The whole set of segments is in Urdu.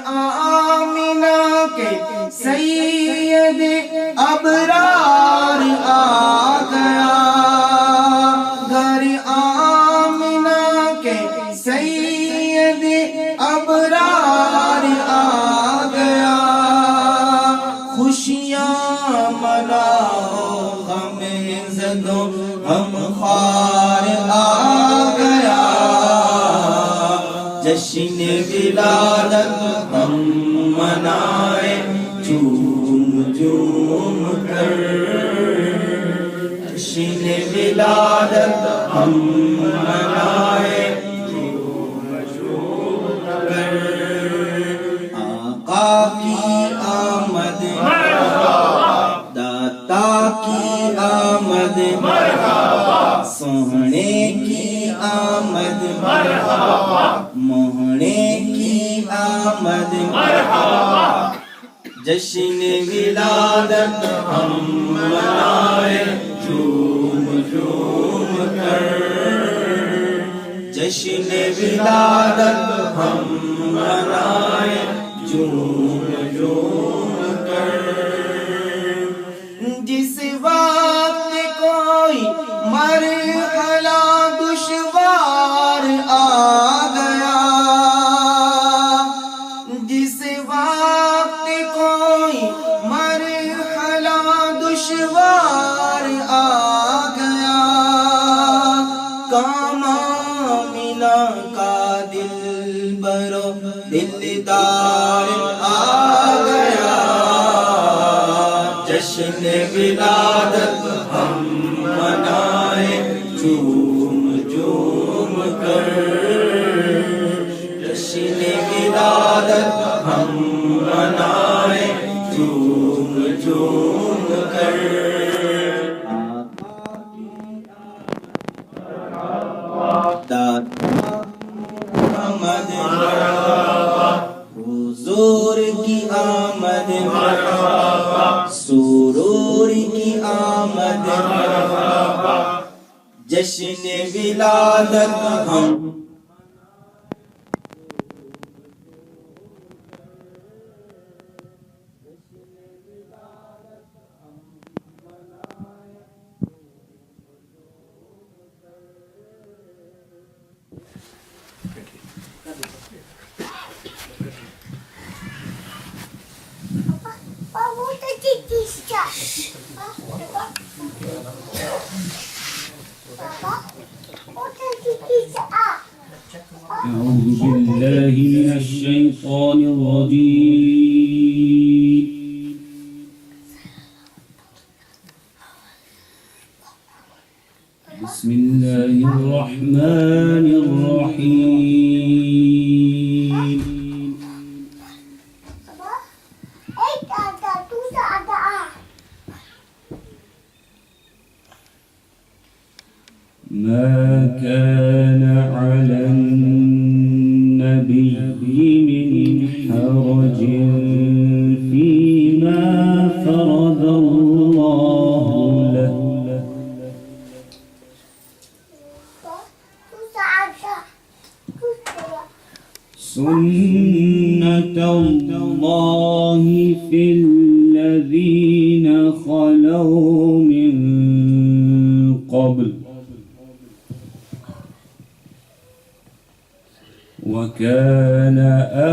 آمنہ کے سید ابرار آ گیا، گھر آمنہ کے سید ابرار آ گیا، خوشیاں مناؤ غم زدوں غم خوار آ گیا، جشن ولادت ہم منائے جھوم جھوم کر، جشن ولادت ہم منائے جھوم جھوم کر، آقا کی آمد داتا کی آمد سوہنے کی آمد موہنے کی آمد، جشن ولادت ہم منائے جھوم جھوم کر، جشن ولادت ہم منائے جھوم جھوم کر، جس وقت کوئی مرحلہ دشوار آ گیا، جس وقت کوئی مرحلہ دشوار آ گیا، کام آمنہ کا دل برو دلدار آ گیا، جشن ولادت ہم منائے جھوم جھوم کر، جشن ولادت ہم منائے جھوم جھوم کر، داتا آمد حضور کی آمد، سرور کی آمد، جشن ولادت ہم أعوذ بالله من الشيطان الرجيم. بسم الله الرحمن الرحيم. ما كان على النبي من حرج فيما فرض الله له، سنة الله في الذين خلوا من قبل، وكان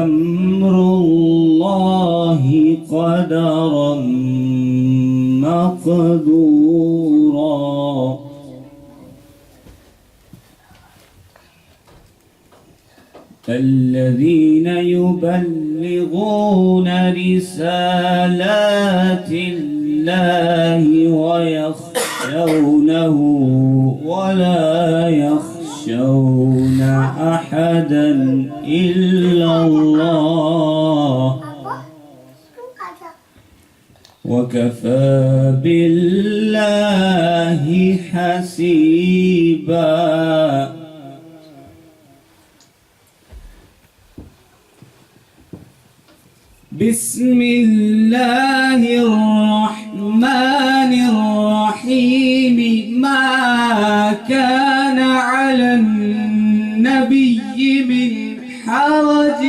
أمر الله قدرا مقدورا. الذين يبلغون رسالات الله ويخشونه ولا يخشون أحدا إلا الله، وكفى بالله حسيبا. بسم الله الرحمن الرحيم. ما كان على النبي من حرج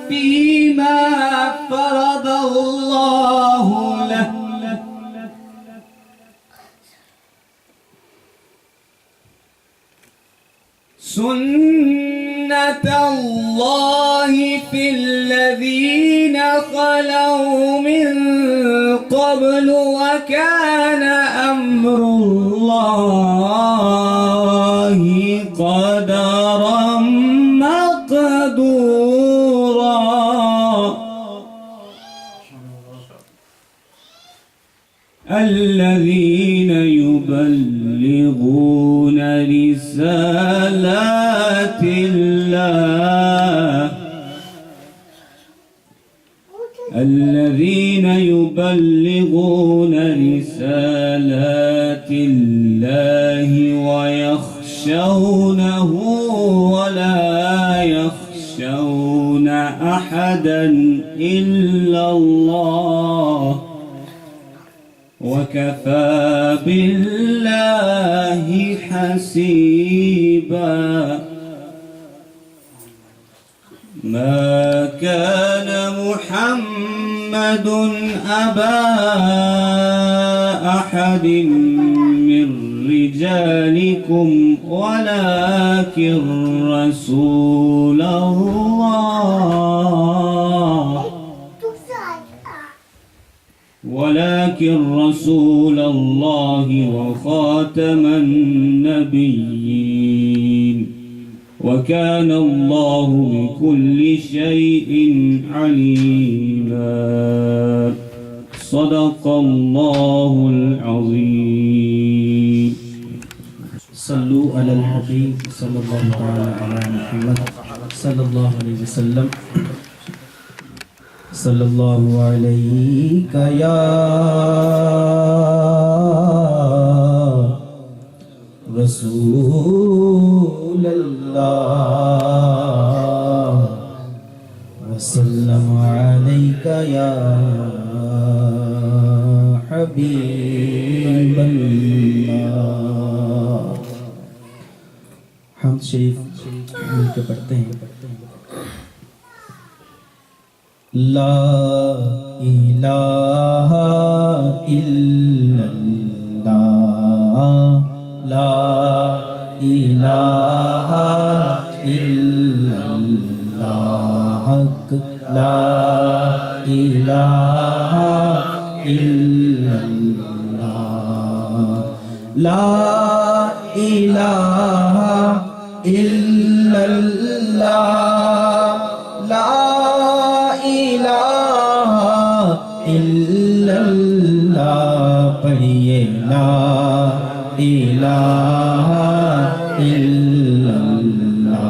فيما فرض الله له سنة الله في الذين خلوا من قبل وكان أمر الله قدرا مقدورا الذين يبلغون رسالات الله الذين يبلغون رسالات الله ويخشونه ولا يخشون أحدا إلا الله وكفى بالله حسيبا ما كان محمد أبا أحد من رجالكم ولكن رسول الله وخاتم النبيين وكان الله بكل شيء عليما صدق الله العظيم صلوا على الحبيب صلى الله تعالى على محمد صلى الله عليه وسلم صلى الله عليك يا رسول الله وسلم عليك يا حبيب الله. حمد شریف مل کے پڑھتے ہیں. لا الہ الا اللہ لا الہ الا اللہ حق لا الہ الا اللہ لا الہ الا اللہ لا الا اللہ پڑھیے لا الہ الا اللہ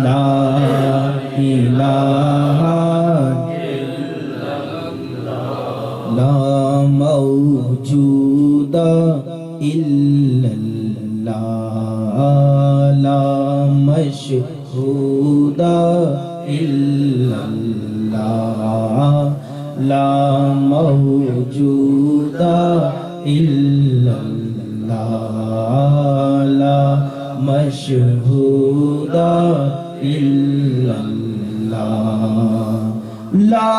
لا الہ الا اللہ لا موجود الا اللہ لا مشہود الا اللہ لا موجود الا اللہ لا مشہود الا اللہ لا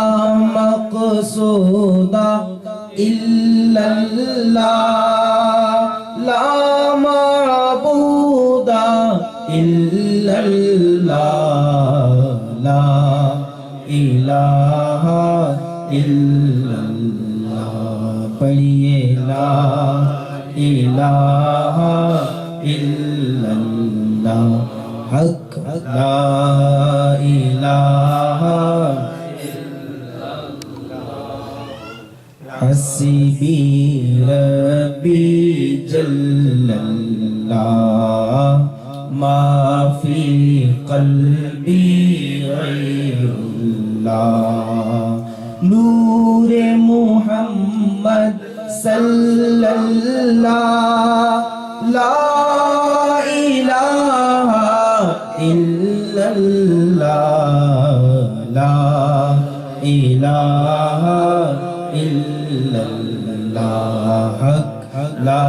مقصود الا اللہ لا معبود الا اللہ لا الہ الا اللہ پڑھیے لا الہ الا اللہ حق لا الہ الا اللہ حسبی ربی جل اللہ ما فی قلبی غیر اللہ نور محمد صلی اللہ لا الہ الا اللہ لا الہ الا اللہ حق لا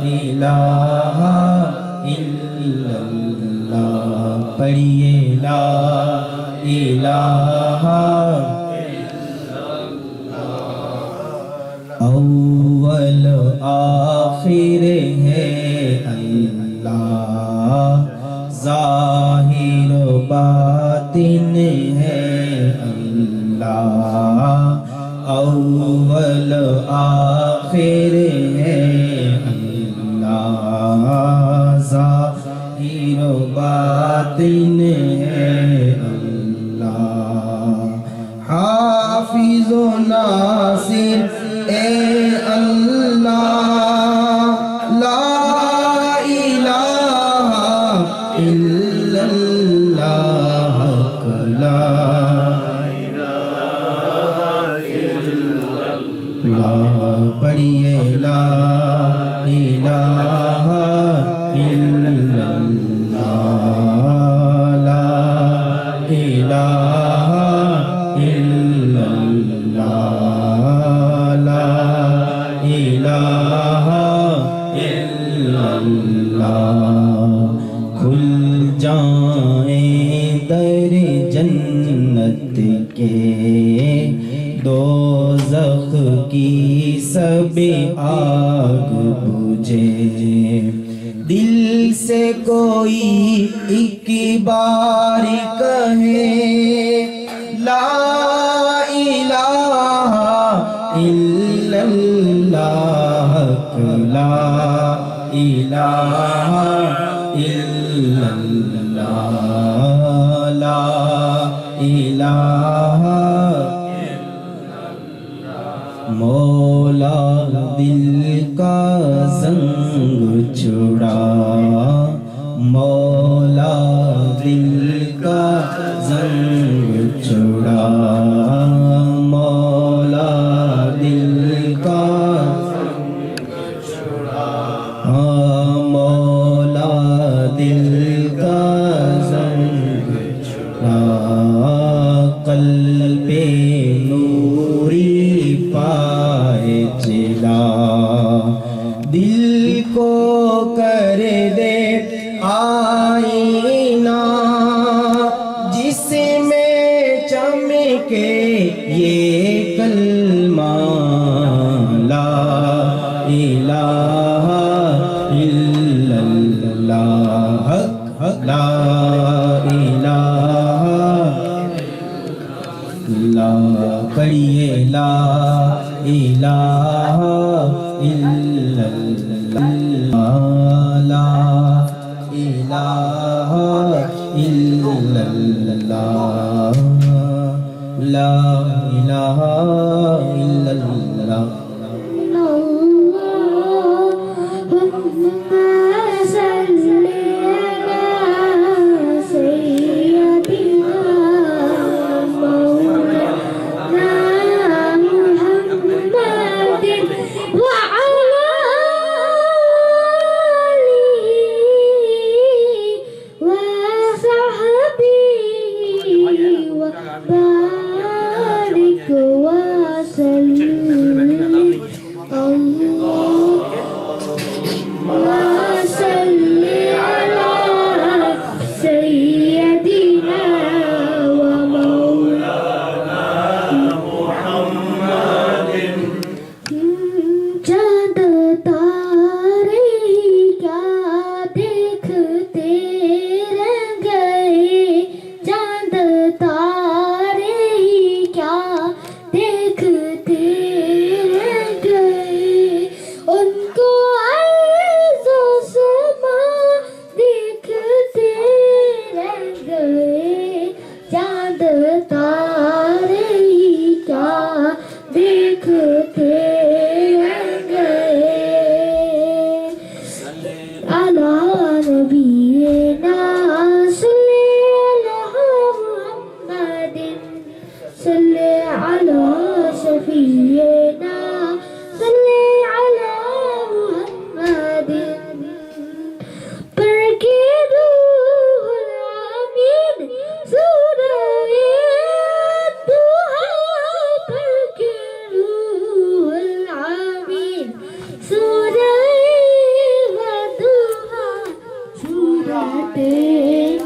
الہ الا اللہ پڑھیے لا الہ اول آخر ہے اللہ، ظاہر و باطن ہے اللہ، اول آخر ہے اللہ، ظاہر و باطن ہے اللہ، حافظ و ناصر اے اللہ، لا الہ الا اللہ، لا پڑھیے لا الہ الا اللہ، لا الہ الا اللہ، لا الہ الا اللہ، کھل جائیں در جنت کے، دوزخ کی سب آگ بجھے، دل سے کوئی ایک بار کہے لا الہ الا اللہ، لا الہ الا اللہ، لا الہ مولا دل کا زنگ چھڑا، مولا دل کا زنگ چھڑا، مولا دل کا مولا دل کا زنگ چھڑا، قلب نوری پائے چلا، دل کو کر دے آئینہ، جس میں چمکے یہ کلمہ لا الہ الا اللہ، لا الہ لا پڑھیے لا الہ الا اللہ، لا الہ الا اللہ، لا الہ الا اللہ،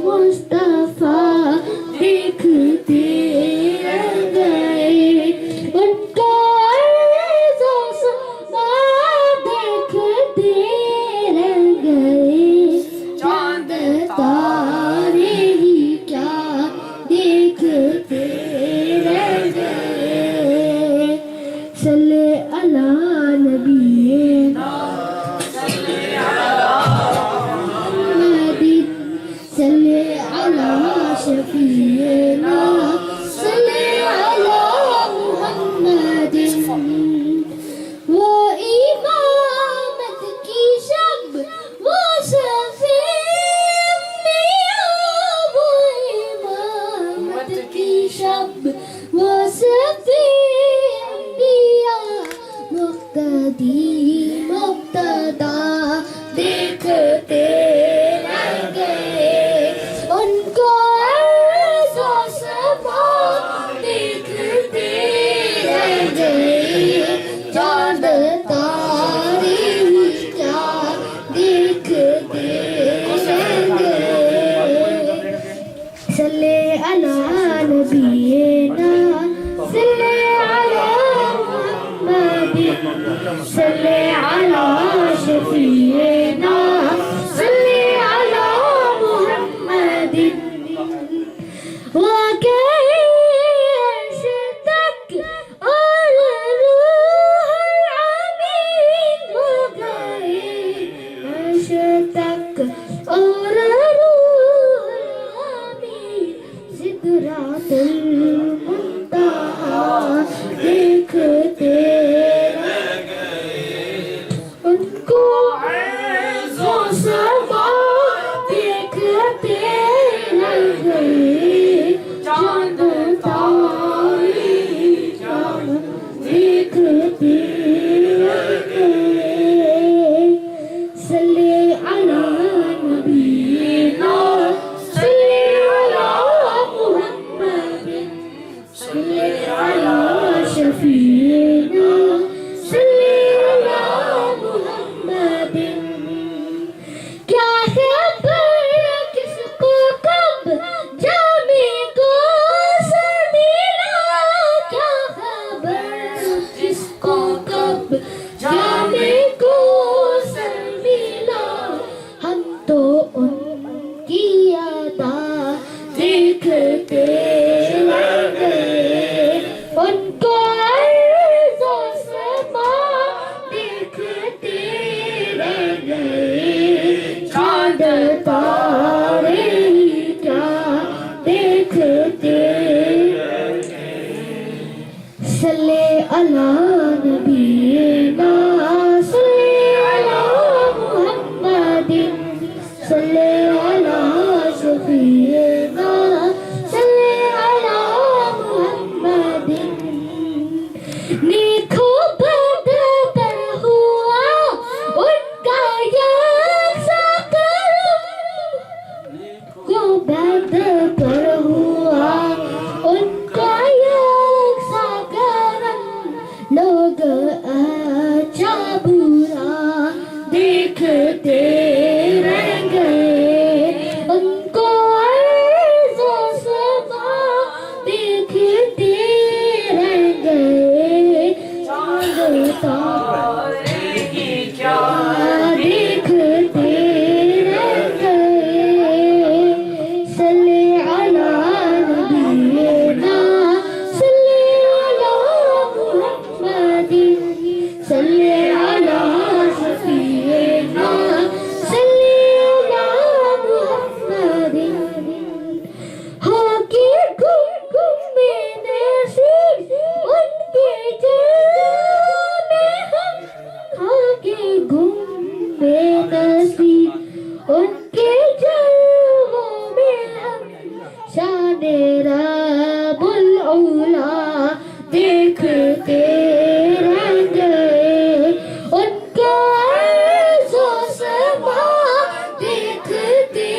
مصطفیٰ دیکھتے کی شب وصفی انبیاء مقتدی مقتدا دیکھتے رہ گئے ان کو عرض و سما دیکھتے رہ گئے چاند تارے کیا دیکھتے رہ گئے صلی علی نبینا صلی علی محمد صلی علی شفیعنا صلی علی محمد وگئے عرش تک اور روح الامین ہو گئے عرش تک اور روح الامین سدرۃ المنتہا دیکھتے رہ گئے ان کو عرض و سما دیکھتے رہ گئے چاند تارے دیکھتے رہ گئے صلی علی نبینا صلی علی محمد صلی علی شفیعنا صلی علی محمد کیا خبر کس کو کب جامع کو سر ملا کیا خبر کس کو کب جامع کو سر ملا ہم تو ان کی ادا دیکھتے رہ گئے ان کو عرض و سما دیکھتے رہ گئے چاند تارے کیا دیکھتے رہ گئے صلی علی نبینا صلی علی محمد صلی علی شفیعنا صلی علی محمد نیکو بد پر ہوا ان کا یکساں کرم کو بد پر ہوا ان کا یکساں کرم لوگ اچھا برا دیکھتے رہ گئے ان کو عرض و سما دیکھتے رہ گئے چاند تارے کیا دیکھتے رہ گئے صلی علی نبینا صلی علی محمد صلی علی شفیعنا صلی علی محمد ہو کے گم گم میں نصیب ان کے جلووں میں ہم ہو کے گم میں نصیب ان کے جلووں میں ہم شان رب العلا دیکھتے رہ گئے ان کا عرض و سما دیکھتے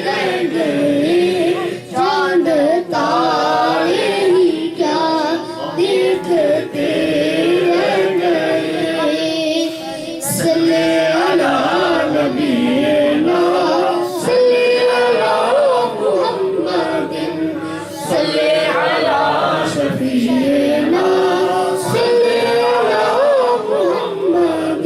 رہ گئے چاند تارے کیا دیکھتے رہ گئے صلی علی نبینا صلی علی محمد صلی علی شفیعنا صلی علی محمد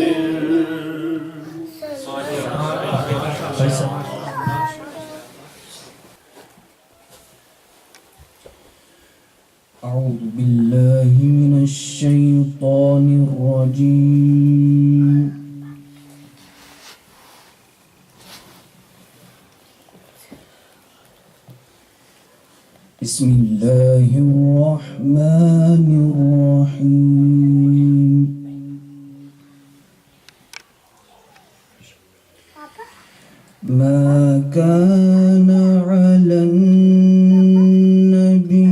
أعوذ بالله من الشيطان الرجيم بسم الله الرحمن الرحيم ما كان على النبي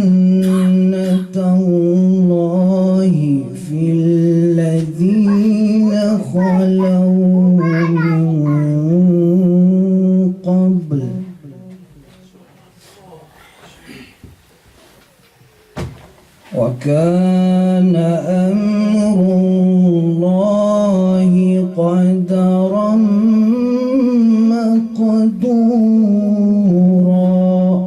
سنة الله في الذين خلوا من قبل وكان أمر الله قدرا مقدورا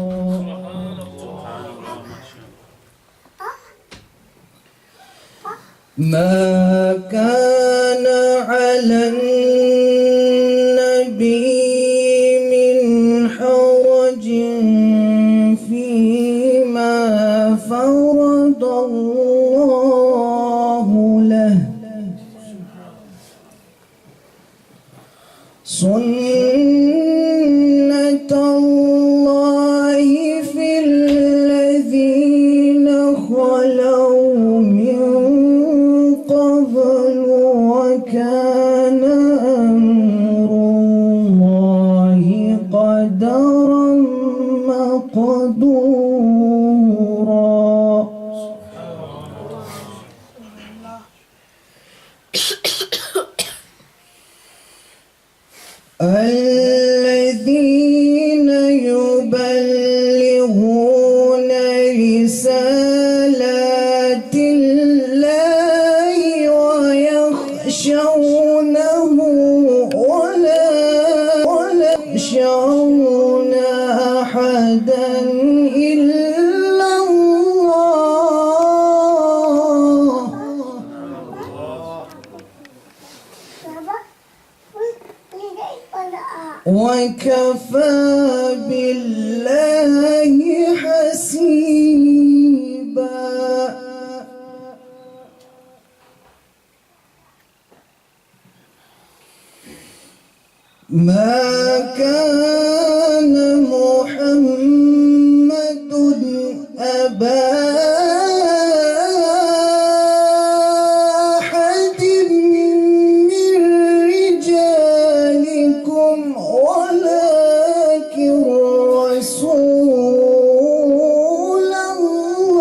ما كان على النبي من حرج فيما فرض الله له سنة الله في الذين خلوا من قبل وكان أمر الله قدرا مقدورا الذين يبلغون رسالات الله ويخشونه ولا يخشون أحدا إلا الله وكفى بالله حسيبا ما كان محمد أبا أحد من رجالكم ولكن رسول الله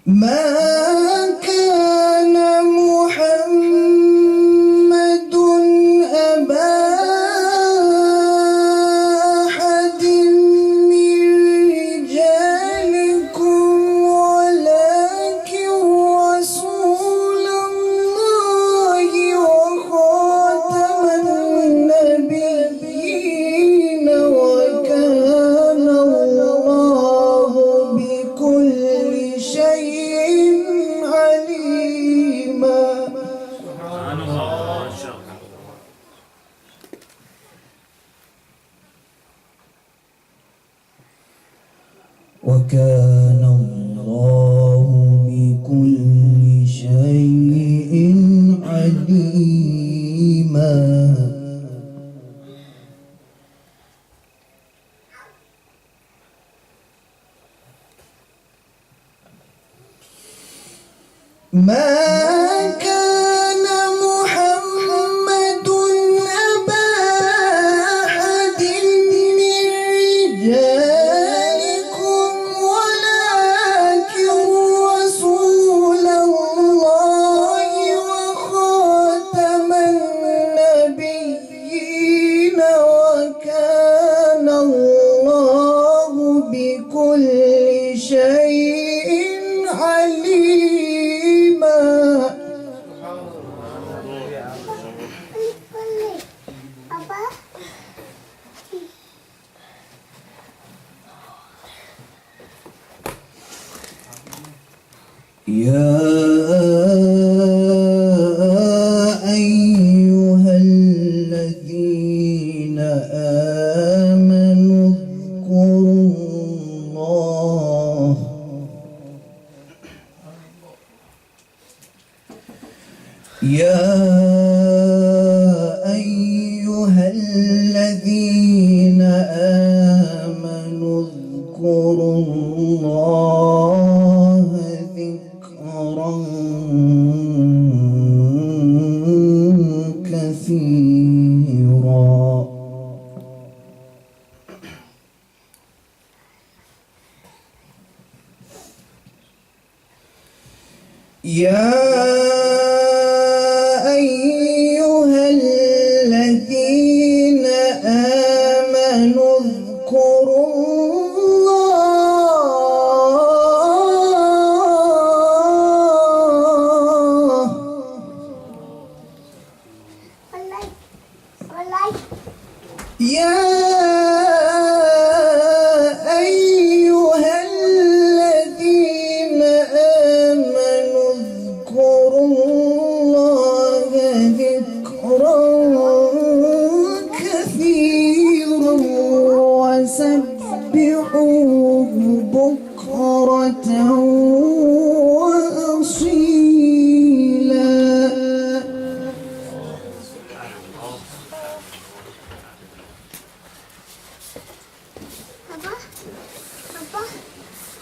ما كان محمد أبا أحد من رجالكم ولكن رسول الله وخاتم النبيين وكان الله بكل شيء عليما وكان الله بكل شيء عليما ما كان محمد أبا أحد من رجالكم ولكن رسول الله وخاتم النبيين وكان الله بكل شيء عليما يا أيها الذين آمنوا اذكروا الله يا أيها الذين آمنوا اذكروا الله ذكرا كثيرا. يا أيها الذين آمنوا اذكروا الله يا وسبحوه بكرة وأصيلا.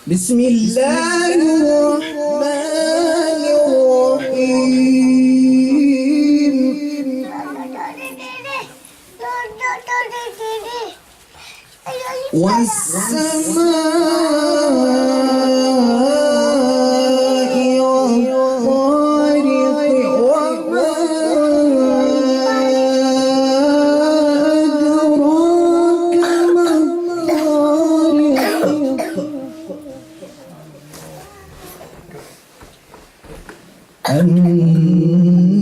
بسم الله الرحمن الرحيم. والسماء والطارق وما أدراك ما الطارق.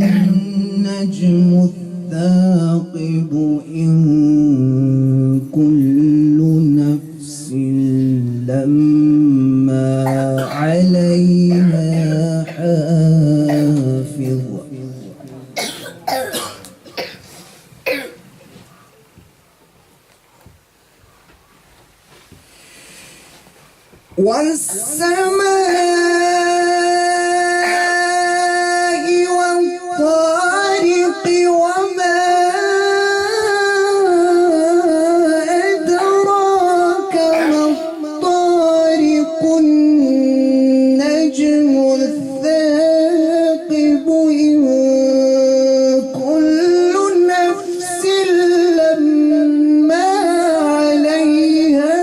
النجم الثاقب إن كل نفس لما عليها حافظ. والسماء والطارق وما أدراك ما الطارق. النجم الثاقب إن كل نفس لما عليها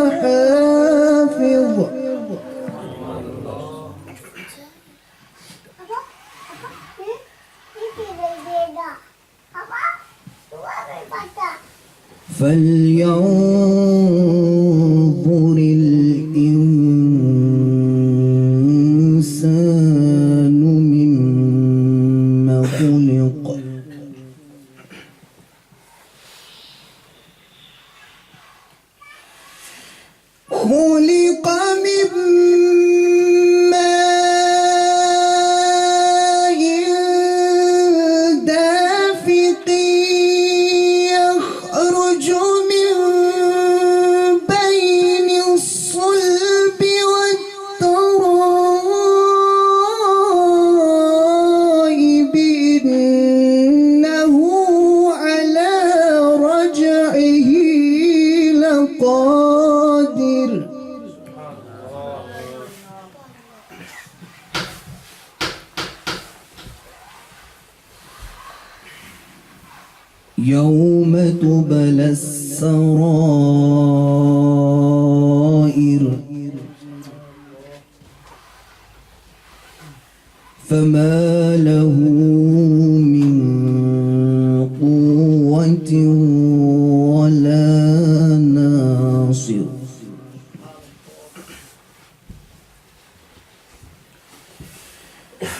حافظ. فلينظر الإنسان مما خلق. خلق من ماء دافق يخرج من بين الصلب والترائب إنه على رجعه لقادر. يوم تبلى السرائر فما له من قوة ولا ناصر.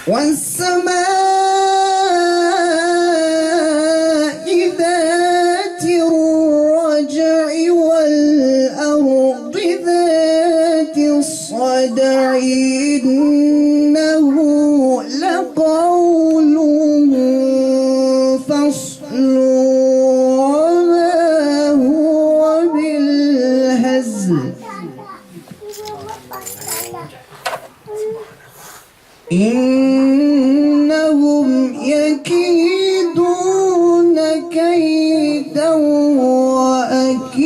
والسماء ذات الرجع والأرض ذات الصدع إنه لقول فصل وما هو بالهزل. إنهم يكيدون كيدا وأكيد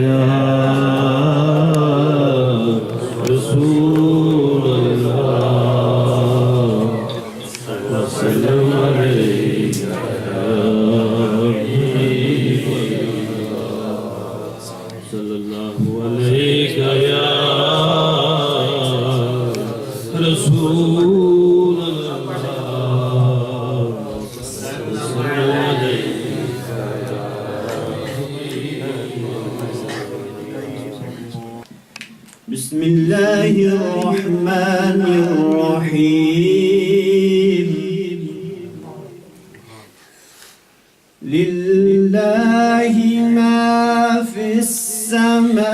يا رسول الله وسلم عليك يا حبيب الله صلى الله عليك يا رسول الله وسلم عليك بسم الله الرحمن الرحيم لله ما في السماوات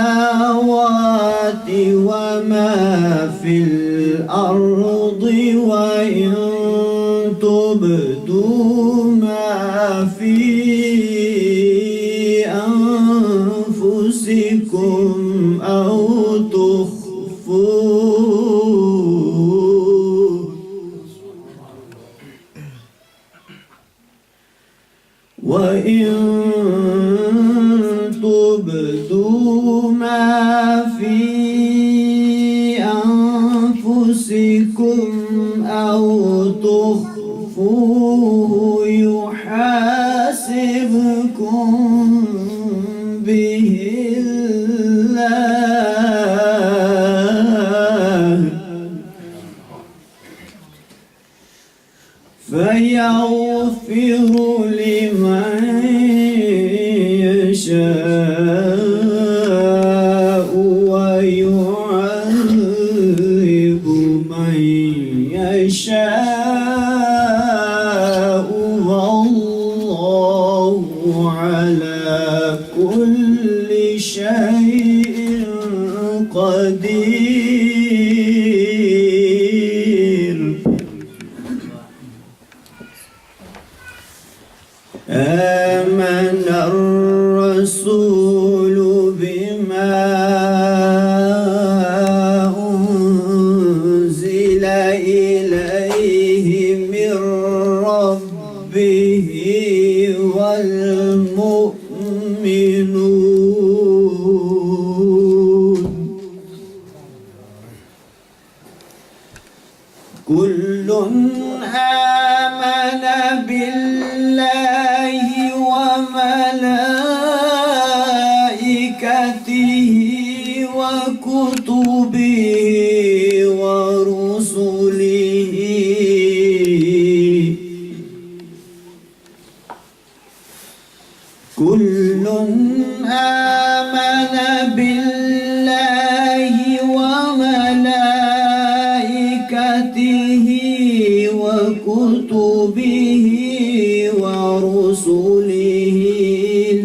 وما في الأرض وإن تبدوا ما في أنفسكم أو تخفوه وإن تبدوا ما في أنفسكم أو تخفوه يحاسبكم به فيغفر لمن يشاء ويعذب من يشاء والله على كل شيء قدير آمن الرسول بما أنزل إليه من ربه والمؤمنون كل آمن بالله وملائكته وكتبه ورسله كل آمن بالله وملائكته وكتبه ورسله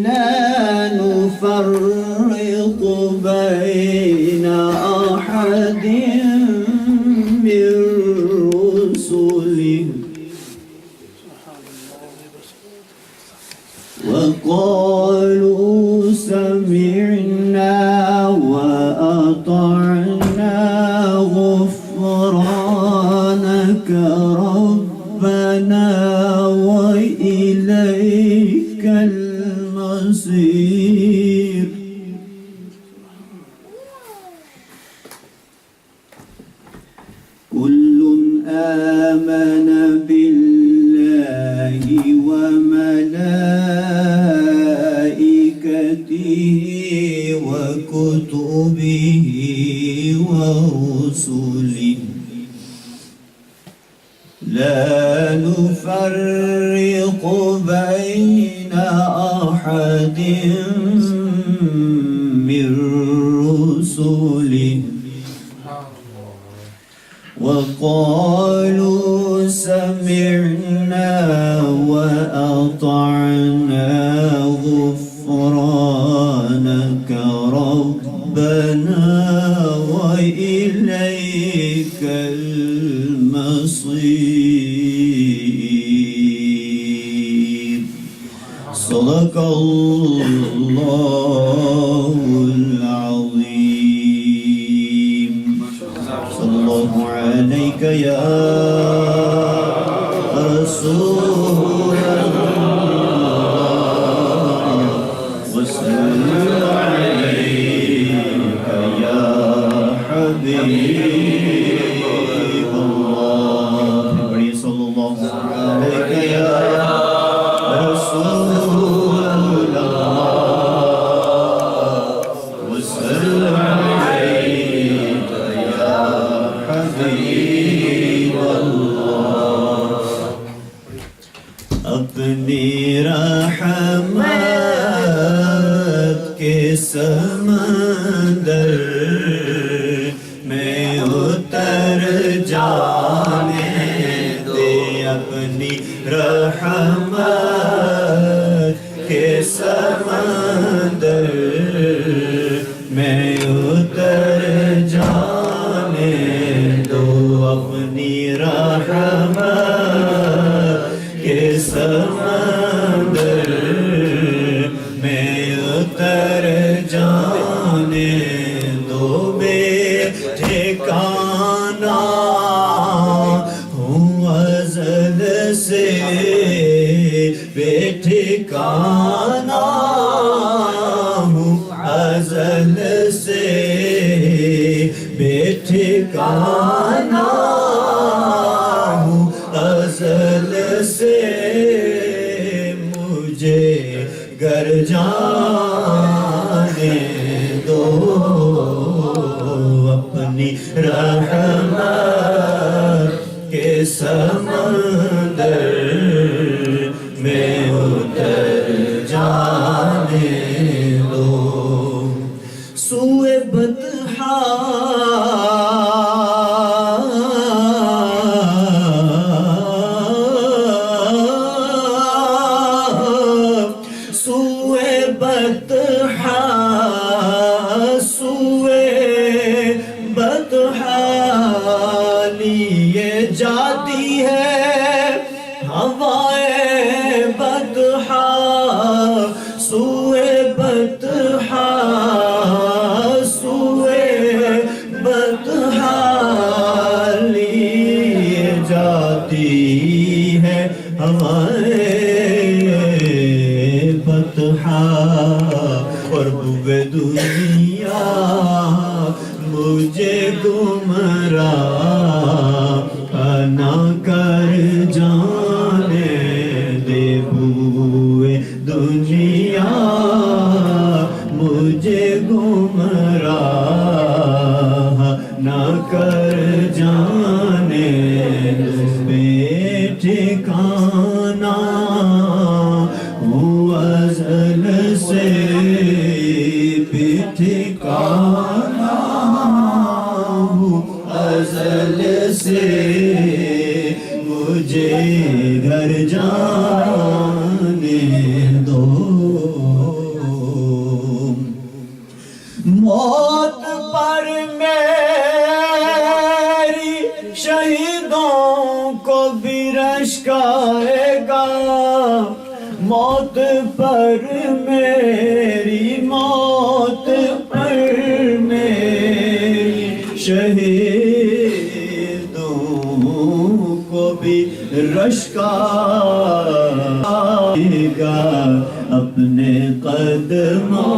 لا نفرق بين أحد من رسله وقالوا سمعنا وأطعنا غفرانك ربنا وإليك المصير كل آمن بالله وملائكته وكتبه ورسله لا نفرق بين أحد من رسله وقالوا سمعنا وأطعنا غفرانك ربنا وإليك المصير صدق الله العظيم صلى الله عليك يا رسول الله وسلم عليك عليك يا حبيب الله اپنی رحمت کے سمندر میں اتر جانے دے اپنی رحمت کے سمندر میں اتر جانے دو اپنی رحمت کے سمندر میں اتر جانے دو بے ٹھکانہ ہوں ازل سے بے ٹھکانہ ہوں ازل سے بے ٹھکانہ ہوں ازل سے مجھے گھر جانے دو اپنی رحمت کے سمندر میں اتر جانے دو سوئے بطحا سوئے بطحا سوئے بطحا لیے جاتی ہے ہوائے بطحا سوئے بطحا سوئے بطحا لیے جاتی ہے ہوائے بطحا اور بوئے دنیا مجھے گمراہ نہ کر جانے دے بوئے دنیا مجھے گمراہ نہ کر جانے دے ٹھکانہ ہوں ازل سے بے ٹھکانہ ہوں ازل سے مجھے گھر جانے دو موت پر میری شہیدوں کو بھی رشک آئے گا موت پر میری موت پر میری شہیدوں کو بھی رشک آئے گا اپنے قدموں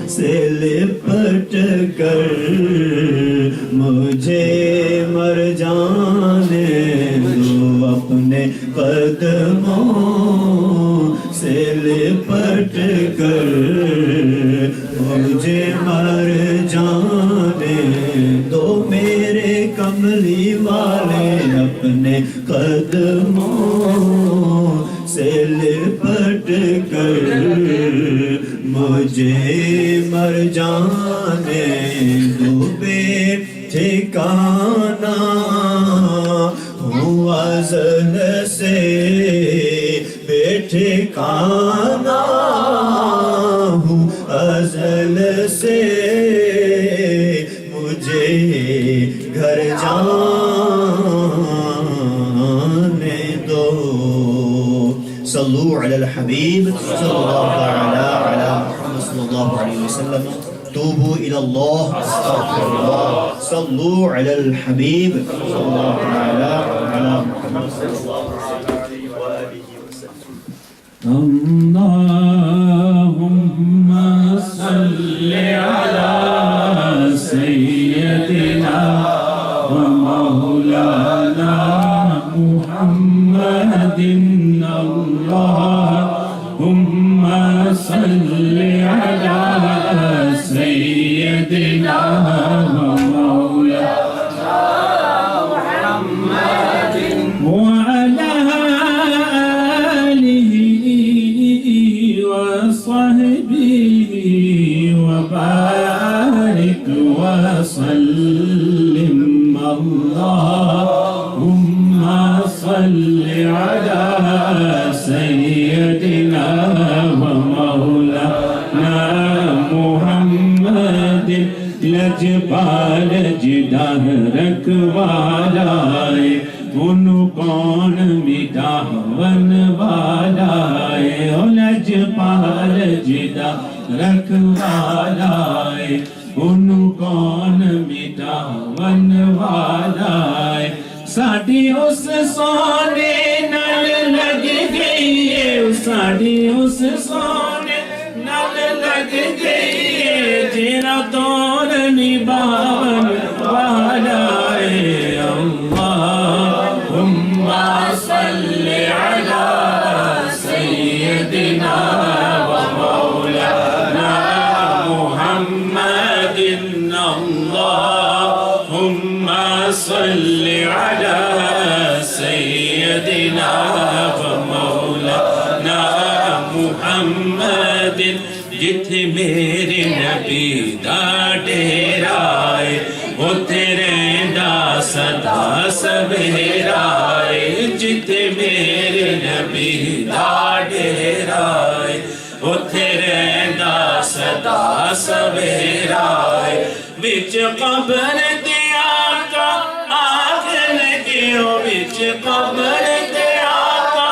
سے لپٹ کر مجھے مر جانے دو اپنے قدموں سے لپٹ کر مجھے مر جانے دو میرے کملی والے اپنے قدموں سے لپٹ کر مجھے مر جانے دو بے ٹھکانہ ہوں ازل سے بے ٹھکانہ ہوں ازل سے مجھے گھر جانے دو صلو علی الحبیب صلی اللہ علی محمد صلی اللہ علیہ وسلم توبوا الى اللہ استغفر اللہ صلو علی الحبیب صلی اللہ علی محمد صلی اللہ علیہ وآلہ وسلم اللهم صل على سيدنا ومولانا محمد اللهم صل على سيدنا سيدنا ومولانا محمد وعلى آله وصحبه وبارك وسلم اللهم صل على سيدنا ومولانا محمد لجپال جدہ رکھوالائے ان کون مٹاون والائے لجپال جدہ رکھوالائے ان کون مٹاون والائے ساڑی اس سونے نل لگ گئی ہے ساڑی اس سونے نل لگ گئی ہے جیرا دور نباون والائے اللہم صل علی سیدنا ومولانا محمد اللہم صل علی سیدنا ومولانا محمد جتھے میرے نبی دا ڈیرائے اتے رہندا سدا سویرائے جتھے میرے نبی دا ڈیرائے اتے رہندا سدا سویرائے وچ قبر دے آقا آگن گیو وچ قبر دے آقا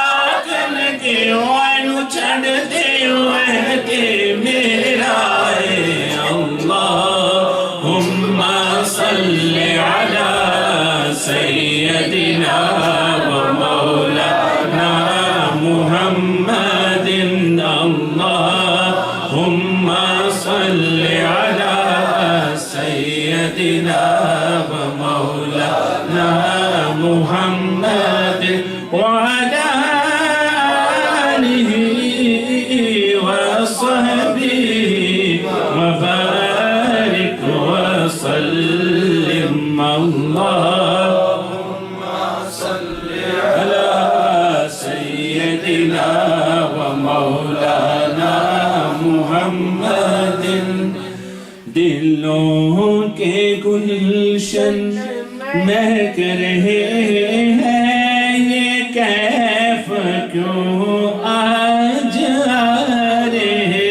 آگن گیو اینو چھڑ دیو اے کہ میرا اے اللہم صل علی سیدنا ومولانا محمد اللہم صل علی سیدنا ومولانا محمد وعلى آله وصحبه وبارك وسلم اللهم صل على سيدنا ومولانا محمد دلوں کے گلشن مہک رہے ہیں یہ کیف کیوں آج آ رہے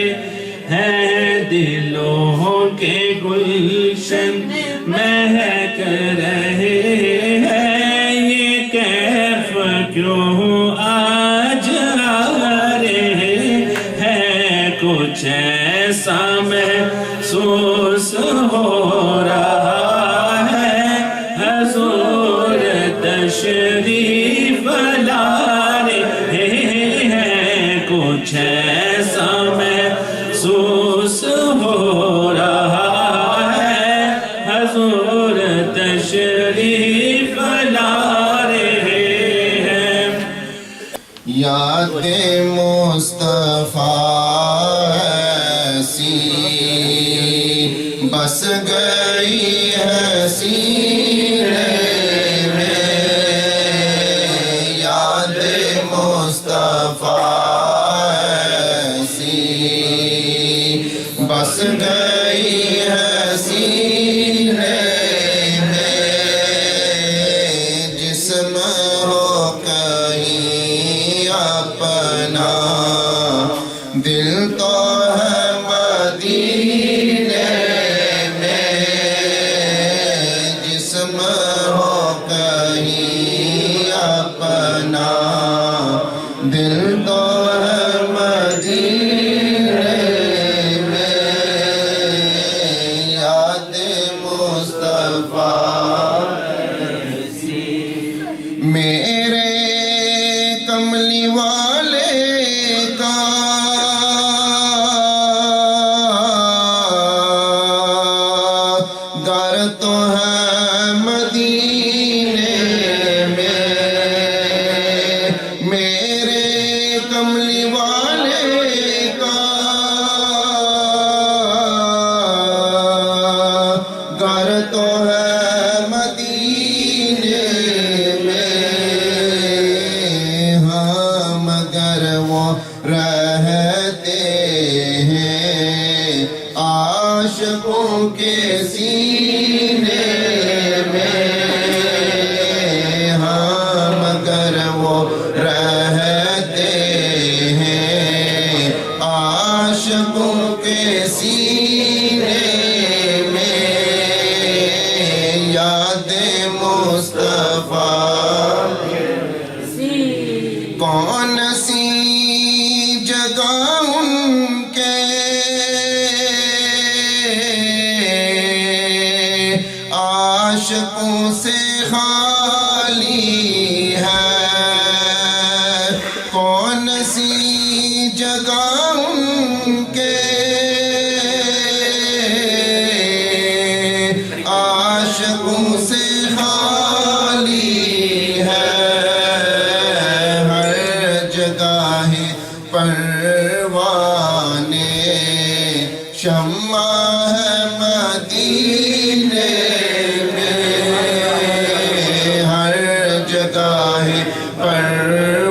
ہیں دلوں کے گلشن مہک رہے ہیں یہ کیف کیوں آج آ رہے ہیں کچھ ایسا محسوس ہو رہا ہے حضور تشریف لا رہے ہیں کچھ ایسا محسوس ہو رہا ہے حضور تشریف لا رہے ہیں یاد مصطفیٰ ایسی بس گئی ہے سینے میں یاد مصطفیٰ ایسی بس گئی ہے سینے میں جسم ہو کہیں اپنا دل تو ہے مدینے میں جسم ہو کہیں اپنا دل تو ہے مدینے میں یاد عاشقوں کے سینے میں ہاں مگر وہ رہتے ہیں عاشقوں کے سینے میں یاد مصطفیٰ کون سی جگہ ان کے عاشقوں سے خالی ہے کون سی جگہ ان کے عاشقوں سے خالی ہے ہر جگہ ہے پروانے شمع ہے مدینے میں ہر جگہ ہے پروانے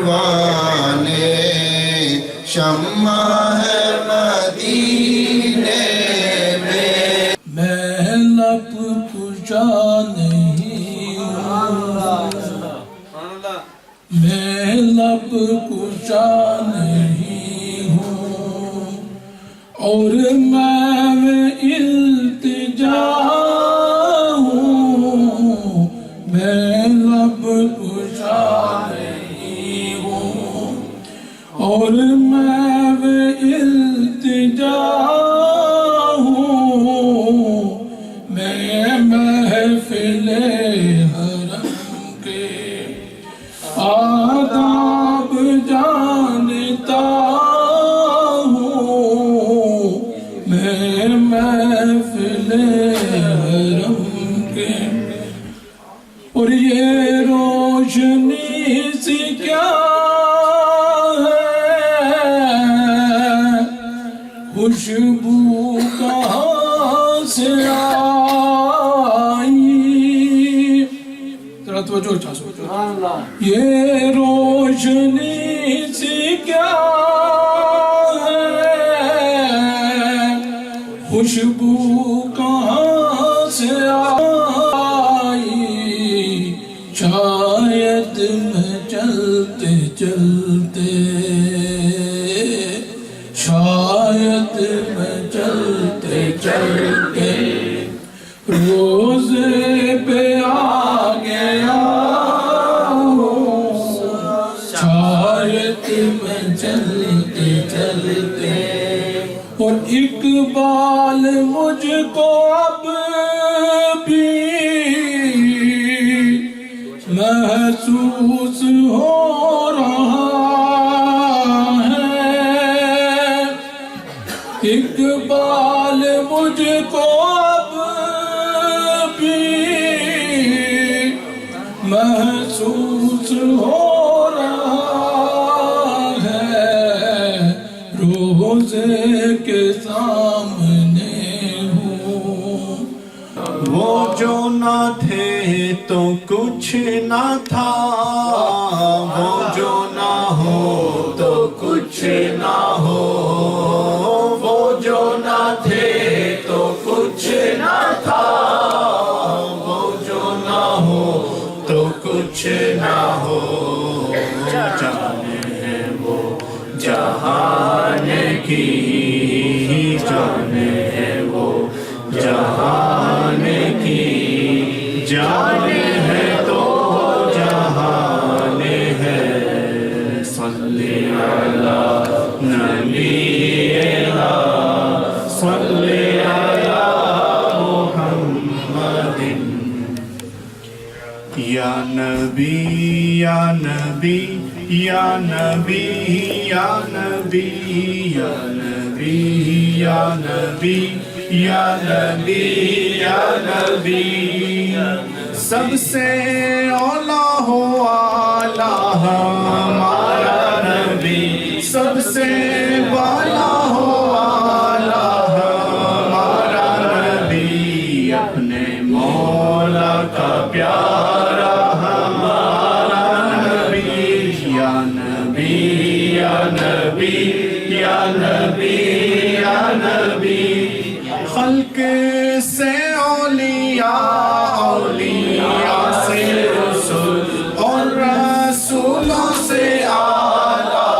شمع ہے مدینے میں میں لب کشا نہیں میں لب کشا نہیں ہوں اور میں التجا ہوں میں لب کشا نہیں ہوں اور میں التجا ہوں میں محفل حرم کے آداب جانتا ہوں میں محفل حرم کے اور یہ روشنی سی کیا ہے خوشبو کہاں سے آئی ذرا توجہ چاہو یہ روشنی سی کیا ہے خوشبو کہاں سے آئی شاید میں چلتے چلتے شاید میں چلتے چلتے روزے پہ آ گیا شاید میں چلتے چلتے اور اقبال مجھ کو اب بھی محسوس ہو رہا ہے اقبال مجھ کو اب بھی محسوس ہو رہا ہے روزے کے سامنے ہوں وہ جو نہ تھے تو کچھ نہ تھا وہ جو نہ ہو تو کچھ نہ ہو وہ جو نہ تھے تو کچھ نہ تھا وہ جو نہ ہو تو کچھ نہ ہو جانے ہے وہ جہان کی جانے ہے وہ جہان کی جانے ہے تو جہان ہے صلی علی نبی صلی علی محمد یا نبی یا نبی یا نبی یا نبی یا نبی یا نبی یا نبی یا نبی سب سے اولا ہو اعلی ہمارا نبی سب سے بالا ہو اعلی ہمارا نبی اپنے مولا کا پیارا ہمارا نبی یا نبی یا نبی یا نبی یا نبی خلق سے اولیاء، اولیاء سے رسول، اور رسولوں سے اعلیٰ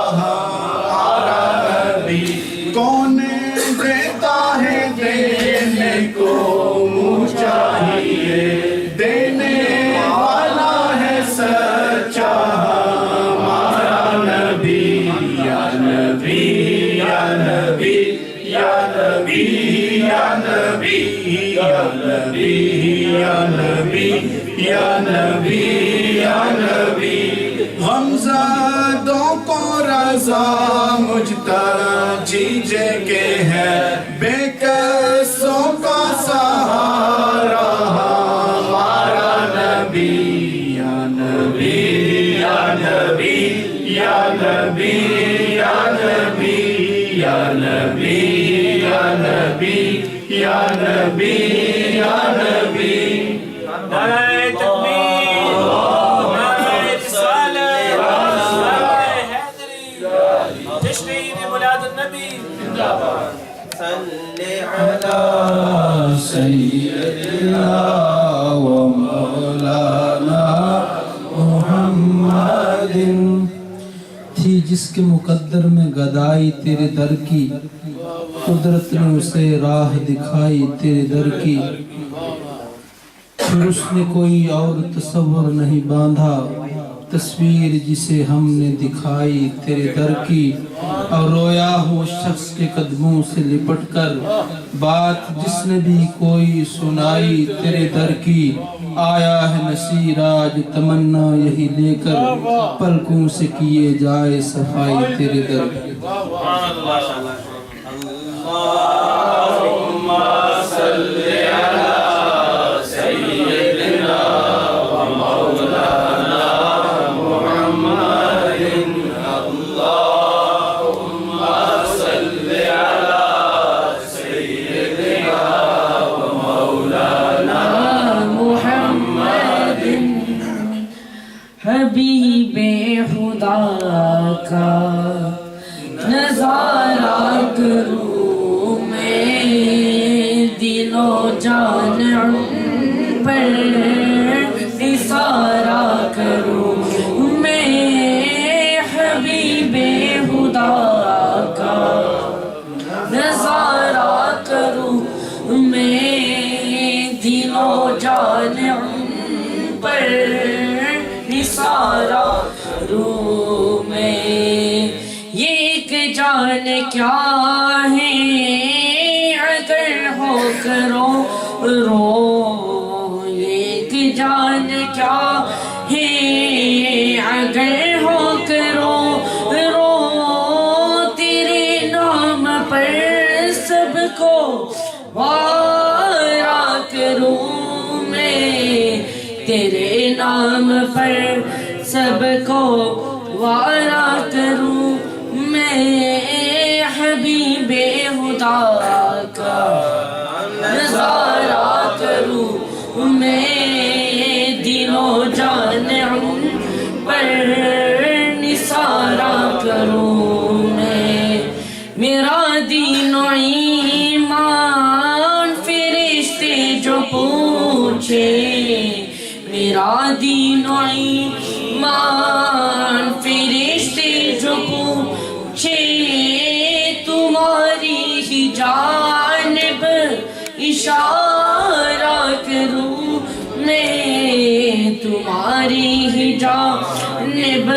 عربی، کون دیتا ہے دینے کو منہ چاہیے، دینے والا ہے سچا ہمارا نبی، یا نبی یا نبی یا نبی یا نبی یا نبی یا نبی یا نبی یا نبی، غمزدوں کو رضا مجتجی کے ہے، بے کسوں کا سہارا ہمارا نبی، یا نبی یا نبی یا نبی یا نبی یا نبی یا نبی یا نبی یا نبی۔ نعرہ تکبیر، نعرہ رسالت، نعرہ حیدری، جشن عید میلاد النبی، صلی علی سیدنا و مولانا محمد، تھی جس کے مقدر میں گدائی تیرے در کی، قدرت نے اسے راہ دکھائی تیرے در کی، پھر اس نے کوئی اور تصور نہیں باندھا، تصویر جسے ہم نے دکھائی تیرے در کی، اور رویا ہوں شخص کے قدموں سے لپٹ کر، بات جس نے بھی کوئی سنائی تیرے در کی، آیا ہے نصیر آج تمنا یہی لے کر، پلکوں سے کیے جائے صفائی تیرے در کی۔ اللہم صلی علی سیدنا و مولانا محمد، اللہم صلی علی سیدنا و مولانا محمد، حبیب خدا کا نظارہ کروں میں، دل و جان پر نثارہ کروں میں، حبیب خدا کا نظارہ کروں میں، دل و جان پر نثارہ کروں میں، یہ ایک جان کیا ہے اگر ہو کرو رو، ایک جان کیا ہے اگر ہو کرو رو، تیرے نام پر سب کو وارا کروں میں، تیرے نام پر سب کو وارا کروں میں، حبیب خدا کا نظارہ کروں میں، دل و جان پر نثارہ کروں میں، میرا دین و ایمان فرشتے جو پوچھے، میرا دین و ایمان فرشتے جو پوچھے، تمہاری ہی جانب اشارہ کروں میں، تمہاری ہی جانب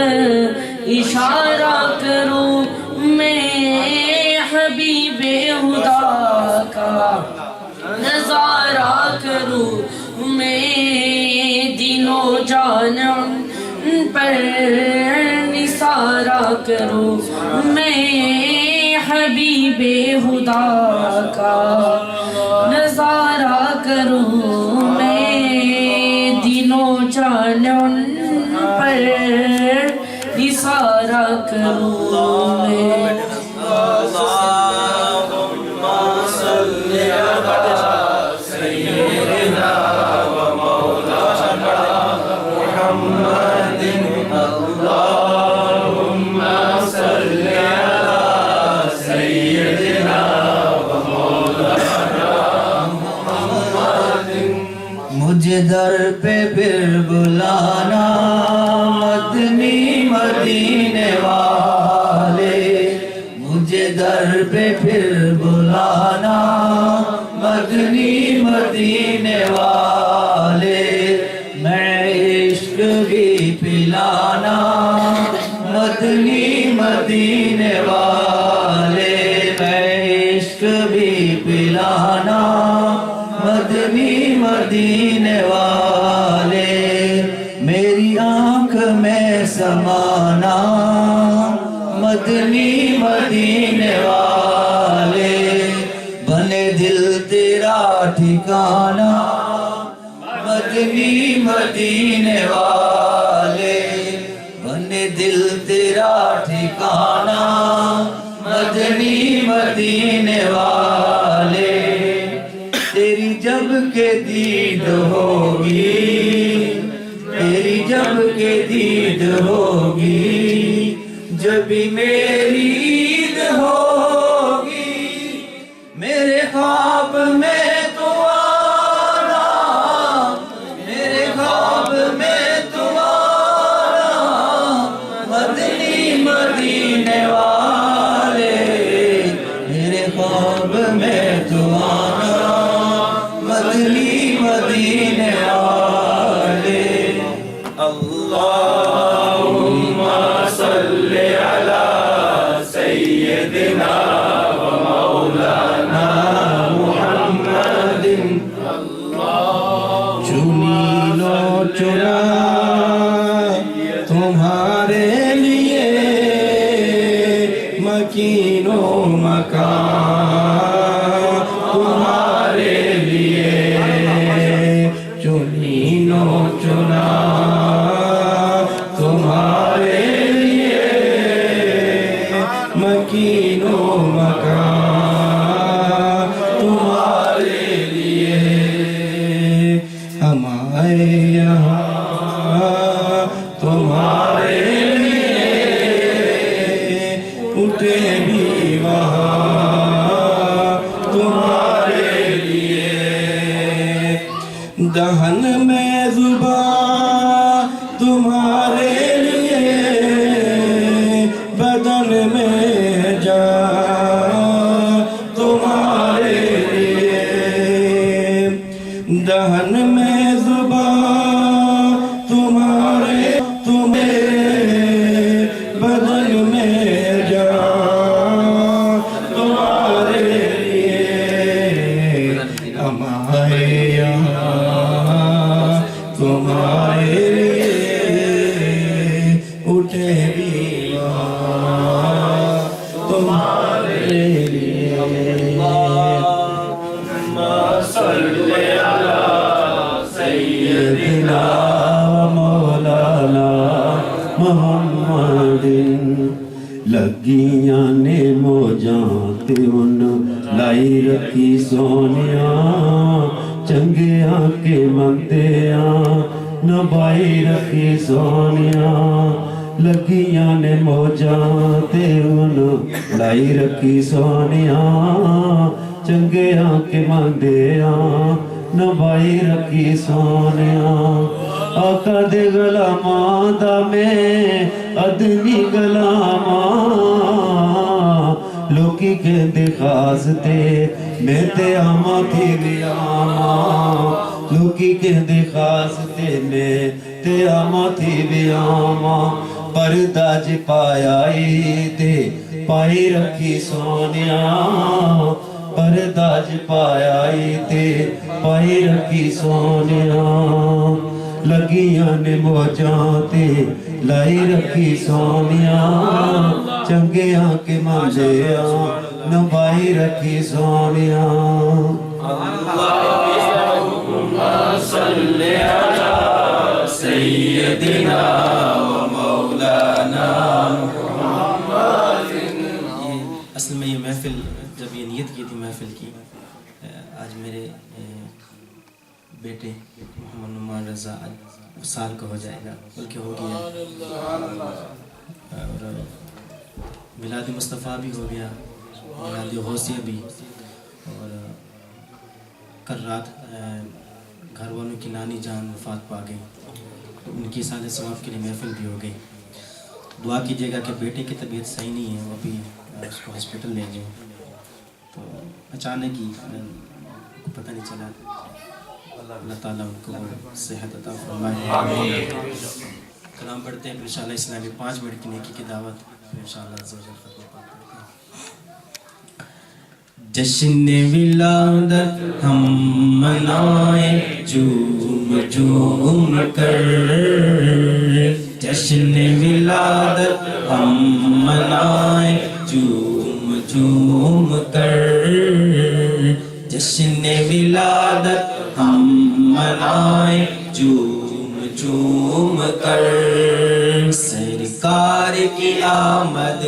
اشارہ کروں میں، حبیب خدا کا نظارہ کروں میں، دل و جان پر نثارہ کروں میں، حبیب خدا کا نظارہ کروں میں، دل و جان پر نثارہ کروں میں۔ اللہم صلی علی سیدنا و مولانا محمد، اللہم صلی علی سیدنا و مولانا در پہ پھر بلانا مدنی مدینے والے، مجھے در پہ پھر بلانا مدنی مدینے والے، میں عشق بھی پلانا مدنی مدینے والے، میں عشق بھی پلانا مدنی مدینے والے، میری آنکھ میں سمانا مدنی مدینے والے، بنے دل تیرا ٹھکانا مدنی مدینے والے، بنے دل تیرا ٹھکانا مدنی مدینے والے، تیری جب کے دید ہوگی، تیری جب کے دید ہوگی، جب بھی میری عید ہوگی، میرے خواب میں تو آنا، میرے خواب میں تو آنا مدنی مدینے والے، میرے خواب میں تو آنا مدنی مدینے والے۔ اللہم صلی علی سیدنا و مولانا محمد۔ چنی لو چنا تمہارے لیے مکین و مکان تمہارے لیے، چنی لو چنا تمہارے لیے مکین و مکان تمہارے لیے، ہمارے یہاں تمہارے لیے اٹھے بھی وہاں تمہارے لیے، دہن میں زبان تمہارے لیے، بدن میں جان تمہارے لیے، دہن میں زبان تمہارے، تمہیں بدن میں جان تمہارے لیے، ہمارے یہاں تمہارے لیے اٹھے بھی وہاں تمہارے لیے۔ صلی علی سیدنا مولانا محمد، لگیاں نے موجاں تے ان لائی رکھی سونیاں، چنگیاں کے مندیاں نبائی رکھی سونیاں، لگیاں نے موجاں تے ان لائی رکھی سونیاں، چنگیاں کے مندیاں نبائی رکھی سونیاں، آقا دے غلاماں دا میں ادنی غلاماں، لوکی کہندے خاص تے میں تے آما تھی بھی آما، لوکی کہندے خاص تے میں تے آما تھی بھی آما، پردہ جی پایا تے پائی رکھی سونیاں، پردہ جی پایا تے پائی رکھی سونیاں، لگیاں نے موجاں تے لائی رکھی سونیاں، چنگیاں کے مانجیاں نبائی رکھی سونیاں۔ اللہم صلی علی سیدنا و مولانا محمد۔ اصل میں یہ محفل جب یہ نیت کی تھی محفل کی، آج میرے بیٹے محمد نعمان رضا سال کا ہو جائے گا، بلکہ ہو گیا، اور میلاد مصطفیٰ بھی ہو گیا، میلاد غوثیہ بھی، اور کل رات گھر والوں کی نانی جان وفات پا گئی، ان کی سال ثواب کے لیے محفل بھی ہو گئی. دعا کیجیے گا کہ بیٹے کی طبیعت صحیح نہیں ہے، وہ ابھی اس کو ہاسپٹل لے گئے، تو اچانک ہی پتہ نہیں چلا. اللہ تعالیٰ ان کو صحت عطا فرمائے. کلام پڑھتے ہیں انشاءاللہ اسلامی 5 منٹ کی نیکی کی دعوت انشاءاللہ عز و جل ختم پڑھتے ہیں. جشن ولادت ہم منائیں جھوم جھوم کر، جشن ولادت ہم منائیں جھوم جھوم کر، جشن ولادت ہم منائیں جھوم جھوم کر. سرکار کی آمد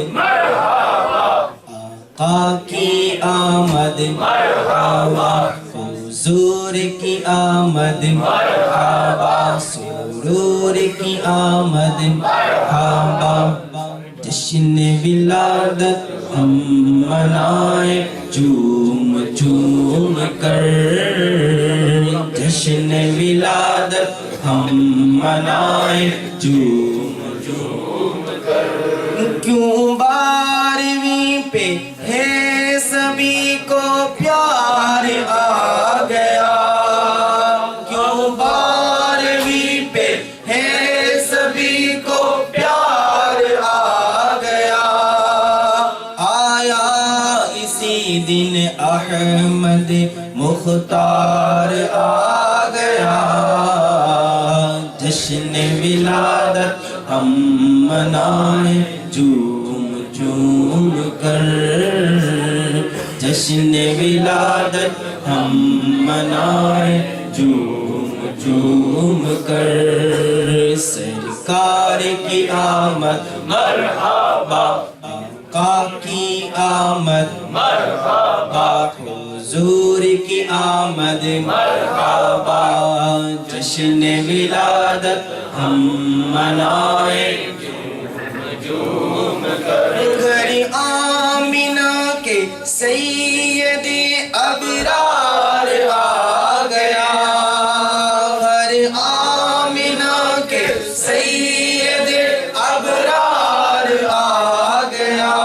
آقا کی آمد مرحبا، حضور کی آمد مرحبا، سرور کی آمد مرحبا. جشن ولادت ہم منائیں جھوم جھوم کر، جشن ولادت ہم منائیں جھوم جھوم کر. کیوں 12ویں پہ ہے سبھی کو پیار آ گیا، کیوں 12ویں پہ ہے سبھی کو پیار آ گیا. آیا اسی دن احمد مختار آ گیا، جشن ولادت ہم منائیں جھوم جھوم کر، جشن ولادت ہم منائیں جھوم جھوم کر. سرکار کی آمد مرحبا، آقا کی آمد مرحبا، حضور کی آمد مرحبا. جشن ولادت ہم منائیں گھر آمینہ کے سید ابرار آ گیا، گھر آمینہ کے سید ابرار آ گیا.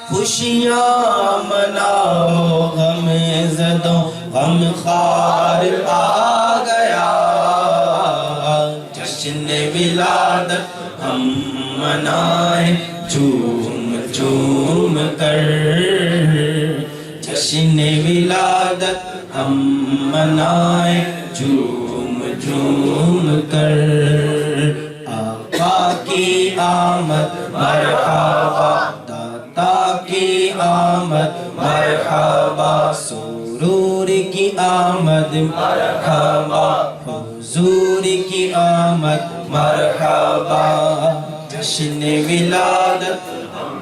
خوشیاں مناؤ غم زدوں غم خوار آ گیا، جشن ولادت ہم منائیں جھوم جھوم کر، جشن ولادت ہم منائیں جھوم جھوم کر. آقا کی آمد مرحبا، داتا کی آمد مرحبا، سرور کی آمد مرحبا، حضور کی آمد مرحبا. جشن ولادت ہم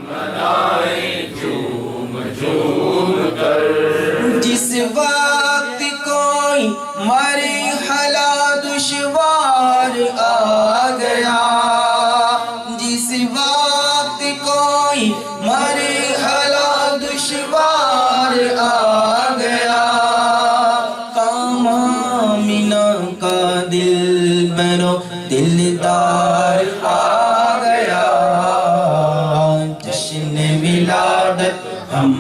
منائیں جھوم جھوم کر. جس وقت کوئی مرحلہ دشوار آ گیا، جس وقت کوئی مرحلہ دشوار آ گیا، کام آمینہ کا دل برو دلدار آ گیا، جشن ولادت ہم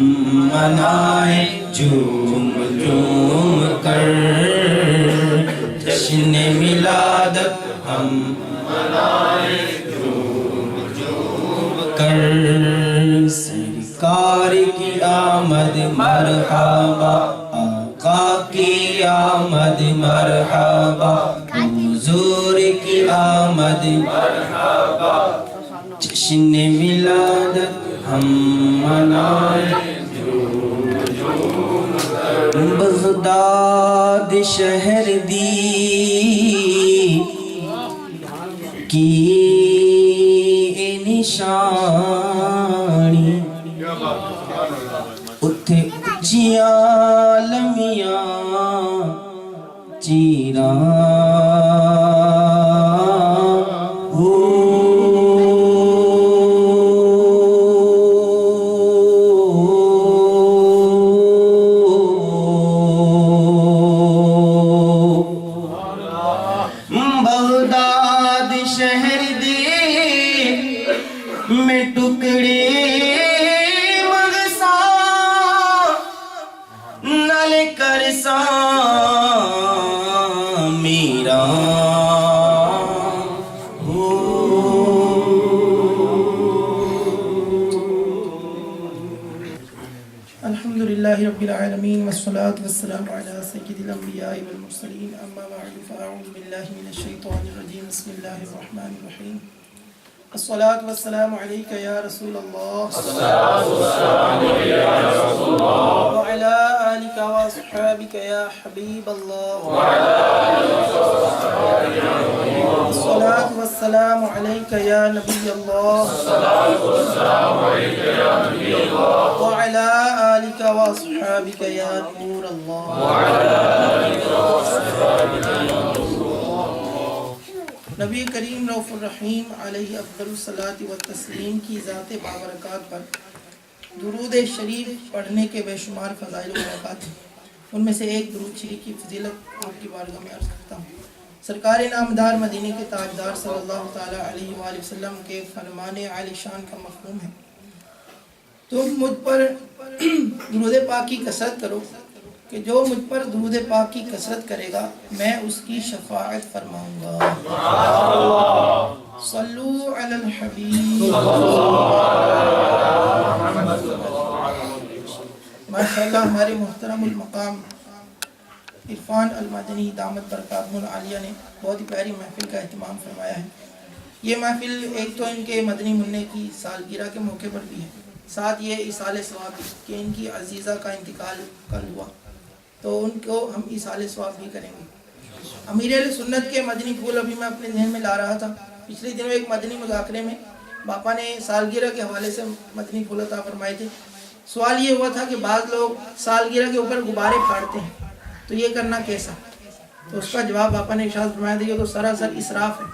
منائیں جھوم جھوم کر، جشن ولادت ہم منائیں جھوم جھوم کر. سرکار کی آمد مرحبا، آقا کی آمد مرحبا، حضور کی آمد مرحبا. جشن ولادت ہم منائیں جھوم جھوم کر. بغداد شہر دی کی نشانی، اتھے اچیاں لمیاں چیراں ہو. نال کرساں میرا الحمدللہ رب العالمین والصلاة والسلام علی سید الانبیاء والمرسلین اما بعد فاعوذ باللہ من الشیطان الرجیم بسم اللہ الرحمن الرحیم الصلاة والسلام علیک یا رسول اللہ وعلى آلك وأصحابك يا حبيب الله الصلاة والسلام عليك يا نبي الله وعلى آلك وأصحابك يا نور الله نبی کریم رؤوف الرحیم علیہ افضل الصلاۃ والتسلیم کی ذات بابرکات پر درود شریف پڑھنے کے بے شمار فضائل و برکات ہیں. ان میں سے ایک درود شریف کی فضیلت آپ کی بارگاہ میں عرض کرتا ہوں. سرکار نامدار مدینے کے تاجدار صلی اللہ تعالی علیہ وآلہ وسلم کے فرمان عالی شان کا مفہوم ہے تم مجھ پر درود پاک کی کثرت کرو کہ جو مجھ پر درود پاک کی کثرت کرے گا میں اس کی شفاعت فرماؤں گا. صلو علی الحبیب. ماشاءاللہ ہمارے محترم المقام عرفان المدنی دامت برکاتہ العالیہ نے بہت ہی پیاری محفل کا اہتمام فرمایا ہے. یہ محفل ایک تو ان کے مدنی منع کی سالگرہ کے موقع پر بھی ہے، ساتھ یہ ایصال ثواب کہ ان کی عزیزہ کا انتقال کل ہوا تو ان کو ہم ایصال ثواب بھی کریں گے. امیر اہل سنت کے مدنی پھول ابھی میں اپنے ذہن میں لا رہا تھا. پچھلے دنوں ایک مدنی مذاکرے میں باپا نے سالگرہ کے حوالے سے مدنی پھول عطا فرمائے تھے. سوال یہ ہوا تھا کہ بعض لوگ سالگرہ کے اوپر غبارے پھاڑتے ہیں تو یہ کرنا کیسا؟ تو اس کا جواب باپا نے ارشاد فرمایا تھا کہ تو سراسر اسراف ہے،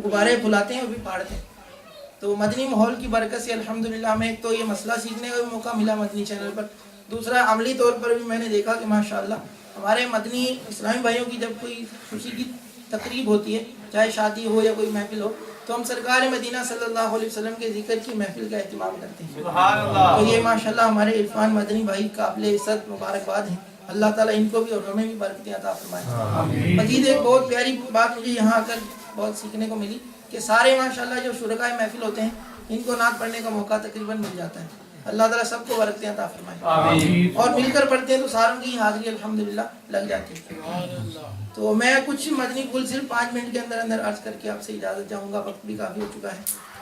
غبارے پھلاتے ہیں اور بھی پھاڑتے ہیں. تو مدنی ماحول کی برکت سے الحمدللہ ہمیں ایک تو یہ مسئلہ سیکھنے کا بھی موقع ملا مدنی چینل پر، دوسرا عملی طور پر بھی میں نے دیکھا کہ ماشاءاللہ ہمارے مدنی اسلامی بھائیوں کی جب کوئی خوشی کی تقریب ہوتی ہے، چاہے شادی ہو یا کوئی محفل ہو، تو ہم سرکار مدینہ صلی اللہ علیہ وسلم کے ذکر کی محفل کا اہتمام کرتے ہیں. تو یہ ماشاءاللہ ہمارے عرفان مدنی بھائی قابل عزت مبارکباد ہیں. اللہ تعالیٰ ان کو بھی اور ہمیں بھی برکتیں عطا فرمائیں. مزید ایک بہت پیاری بات مجھے یہاں آ کر بہت سیکھنے کو ملی کہ سارے ماشاءاللہ جو شرکائے محفل ہوتے ہیں ان کو نعت پڑھنے کا موقع تقریباً مل جاتا ہے. اللہ تعالیٰ سب کو برکتیں عطا فرمائے اور مل کر پڑھتے ہیں تو ساروں کی حاضری الحمدللہ لگ جاتی ہے. تو میں کچھ مدنی پھول صرف 5 منٹ کے اندر اندر عرض کر کے آپ سے اجازت چاہوں گا، وقت بھی کافی ہو چکا ہے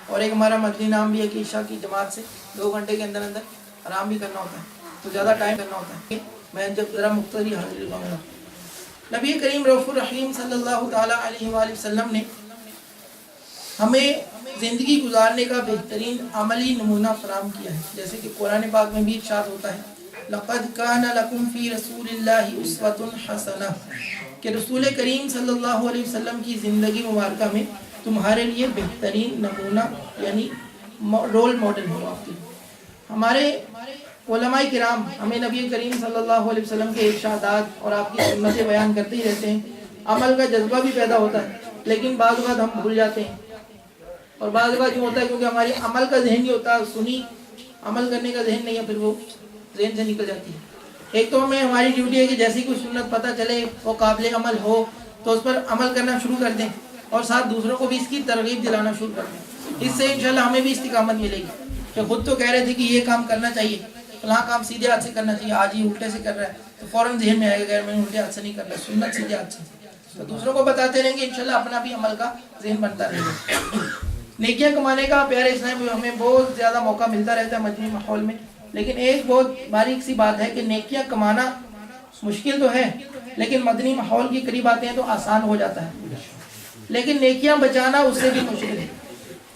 اور ایک ہمارا مدنی نام بھی ہے کہ عشاء کی جماعت سے 2 گھنٹے کے اندر اندر آرام بھی کرنا ہوتا ہے تو زیادہ ٹائم کرنا ہوتا ہے. میں جب ذرا مختصری حاضری لگاؤں گا. نبی کریم رؤوف الرحیم صلی اللہ تعالی علیہ وآلہ وسلم نے ہمیں زندگی گزارنے کا بہترین عملی نمونہ فراہم کیا ہے. جیسے کہ قرآن پاک میں بھی ارشاد ہوتا ہے لَقَدْ كَانَ لَكُمْ فِي رَسُولِ اللَّهِ أُسْوَةٌ حَسَنَةٌ کہ رسول کریم صلی اللہ علیہ وسلم کی زندگی مبارکہ میں تمہارے لیے بہترین نمونہ یعنی رول ماڈل ہو. آپ کی ہمارے علماء کرام ہمیں نبی کریم صلی اللہ علیہ وسلم کے ارشادات اور آپ کی سنتیں بیان کرتے ہی رہتے ہیں. عمل کا جذبہ بھی پیدا ہوتا ہے لیکن بعض اوقات ہم بھول جاتے ہیں اور بعض اوقات یوں ہوتا ہے کیونکہ ہماری عمل کا ذہن نہیں ہوتا، سنی عمل کرنے کا ذہن نہیں ہے، پھر وہ ذہن سے نکل جاتی ہے. ایک تو ہمیں ہماری ڈیوٹی ہے کہ جیسی کوئی سنت پتہ چلے وہ قابل عمل ہو تو اس پر عمل کرنا شروع کر دیں اور ساتھ دوسروں کو بھی اس کی ترغیب دلانا شروع کر دیں. اس سے انشاءاللہ ہمیں بھی استقامت ملے گی کہ خود تو کہہ رہے تھے کہ یہ کام کرنا چاہیے، فلاں کام سیدھے ہاتھ سے کرنا چاہیے، آج ہی الٹے سے کر رہا ہے تو فوراً ذہن میں آئے گا کہ میں الٹے ہاتھ سے نہیں کر رہا، سنت سیدھے ہاتھ سے. تو دوسروں کو بتاتے رہیں گے انشاءاللہ اپنا بھی عمل کا ذہن بنتا رہے گا. نیکیاں کمانے کا پیارے اسلام میں ہمیں بہت زیادہ موقع ملتا رہتا ہے مجموعی ماحول میں، لیکن ایک بہت باریک سی بات ہے کہ نیکیاں کمانا مشکل تو ہے لیکن مدنی ماحول کے قریب آتے ہیں تو آسان ہو جاتا ہے، لیکن نیکیاں بچانا اس سے بھی مشکل ہے.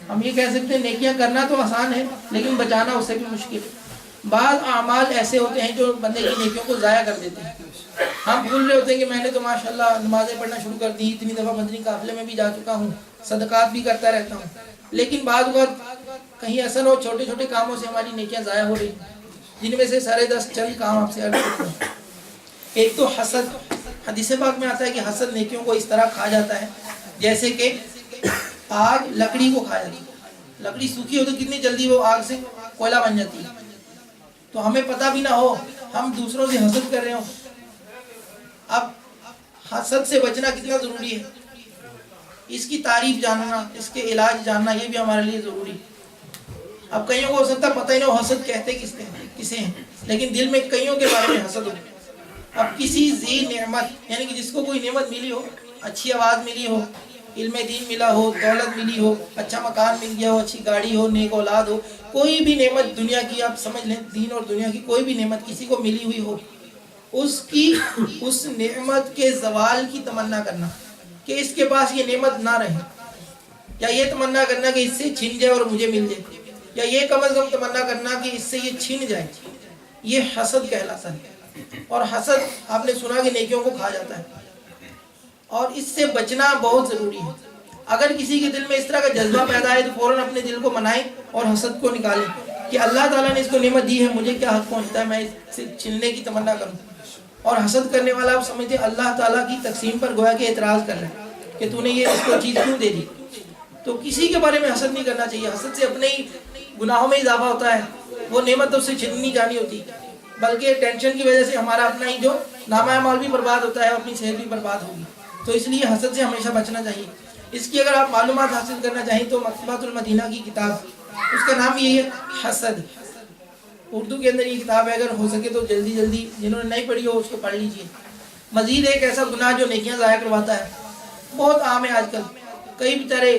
ہم یہ کہہ سکتے ہیں نیکیاں کرنا تو آسان ہے لیکن بچانا اس سے بھی مشکل ہے. بعض اعمال ایسے ہوتے ہیں جو بندے کی نیکیوں کو ضائع کر دیتے ہیں. ہم بھول رہے ہوتے ہیں کہ میں نے تو ماشاءاللہ نمازیں پڑھنا شروع کر دی، اتنی دفعہ مدنی قافلے میں بھی جا چکا ہوں، صدقات بھی کرتا رہتا ہوں، لیکن بعض وقت کہیں ایسا نہ ہو چھوٹے چھوٹے کاموں سے ہماری نیکیاں ضائع ہو رہی ہیں، جن میں سے سارے 10 چند کام آپ سے عرض کرتا ہوں. ایک تو حسد. حدیث پاک میں آتا ہے کہ حسد نیکیوں کو اس طرح کھا جاتا ہے جیسے کہ آگ لکڑی کو کھا جاتی ہے. لکڑی سوکھی ہو تو کتنی جلدی وہ آگ سے کوئلہ بن جاتی ہے. تو ہمیں پتہ بھی نہ ہو ہم دوسروں سے حسد کر رہے ہوں. اب حسد سے بچنا کتنا ضروری ہے، اس کی تعریف جاننا، اس کے علاج جاننا، یہ بھی ہمارے لیے ضروری ہے. اب کئیوں کو ہو سکتا ہے پتہ ہی نہ ہو حسد کہتے کسے ہیں، لیکن دل میں کئیوں کے بارے میں حسد ہو. اب کسی ذی نعمت یعنی کہ جس کو کوئی نعمت ملی ہو، اچھی آواز ملی ہو، علم دین ملا ہو، دولت ملی ہو، اچھا مکان مل گیا ہو، اچھی گاڑی ہو، نیک اولاد ہو، کوئی بھی نعمت دنیا کی آپ سمجھ لیں، دین اور دنیا کی کوئی بھی نعمت کسی کو ملی ہوئی ہو، اس نعمت کے زوال کی تمنا کرنا کہ اس کے پاس یہ نعمت نہ رہے، یا یہ تمنا کرنا کہ اس سے چھن جائے اور مجھے مل جائے، یا یہ کم از کم تمنا کرنا کہ اس سے یہ چھن جائے، یہ حسد کہلاتا ہے. اور حسد آپ نے سنا کہ نیکیوں کو کھا جاتا ہے، اور اس سے بچنا بہت ضروری ہے. اگر کسی کے دل میں اس طرح کا جذبہ پیدا ہے تو فوراً اپنے دل کو منائیں اور حسد کو نکالیں کہ اللہ تعالیٰ نے اس کو نعمت دی ہے، مجھے کیا حق پہنچتا ہے میں اس سے چھننے کی تمنا کروں. اور حسد کرنے والا آپ سمجھتے اللہ تعالیٰ کی تقسیم پر گویا کہ اعتراض کر رہے ہیں کہ تو نے یہ اس کو چیز کیوں دے دی. تو کسی کے بارے میں حسد نہیں کرنا چاہیے. حسد سے اپنے ہی گناہوں میں اضافہ ہوتا ہے، وہ نعمت تو اس سے چھن نہیں جانی ہوتی، بلکہ ٹینشن کی وجہ سے ہمارا اپنا ہی جو نامہ اعمال بھی برباد ہوتا ہے، اپنی صحت بھی برباد ہوگی. تو اس لیے حسد سے ہمیشہ بچنا چاہیے. اس کی اگر آپ معلومات حاصل کرنا چاہیں تو مکتبۃ المدینہ کی کتاب، اس کا نام یہی ہے حسد. اردو کے اندر یہ کتاب ہے، اگر ہو سکے تو جلدی جنہوں نے نہیں پڑھی ہو اس کو پڑھ لیجئے. مزید ایک ایسا گناہ جو نیکیاں ضائع کرواتا ہے، بہت عام ہے آج کل، کئی بیچارے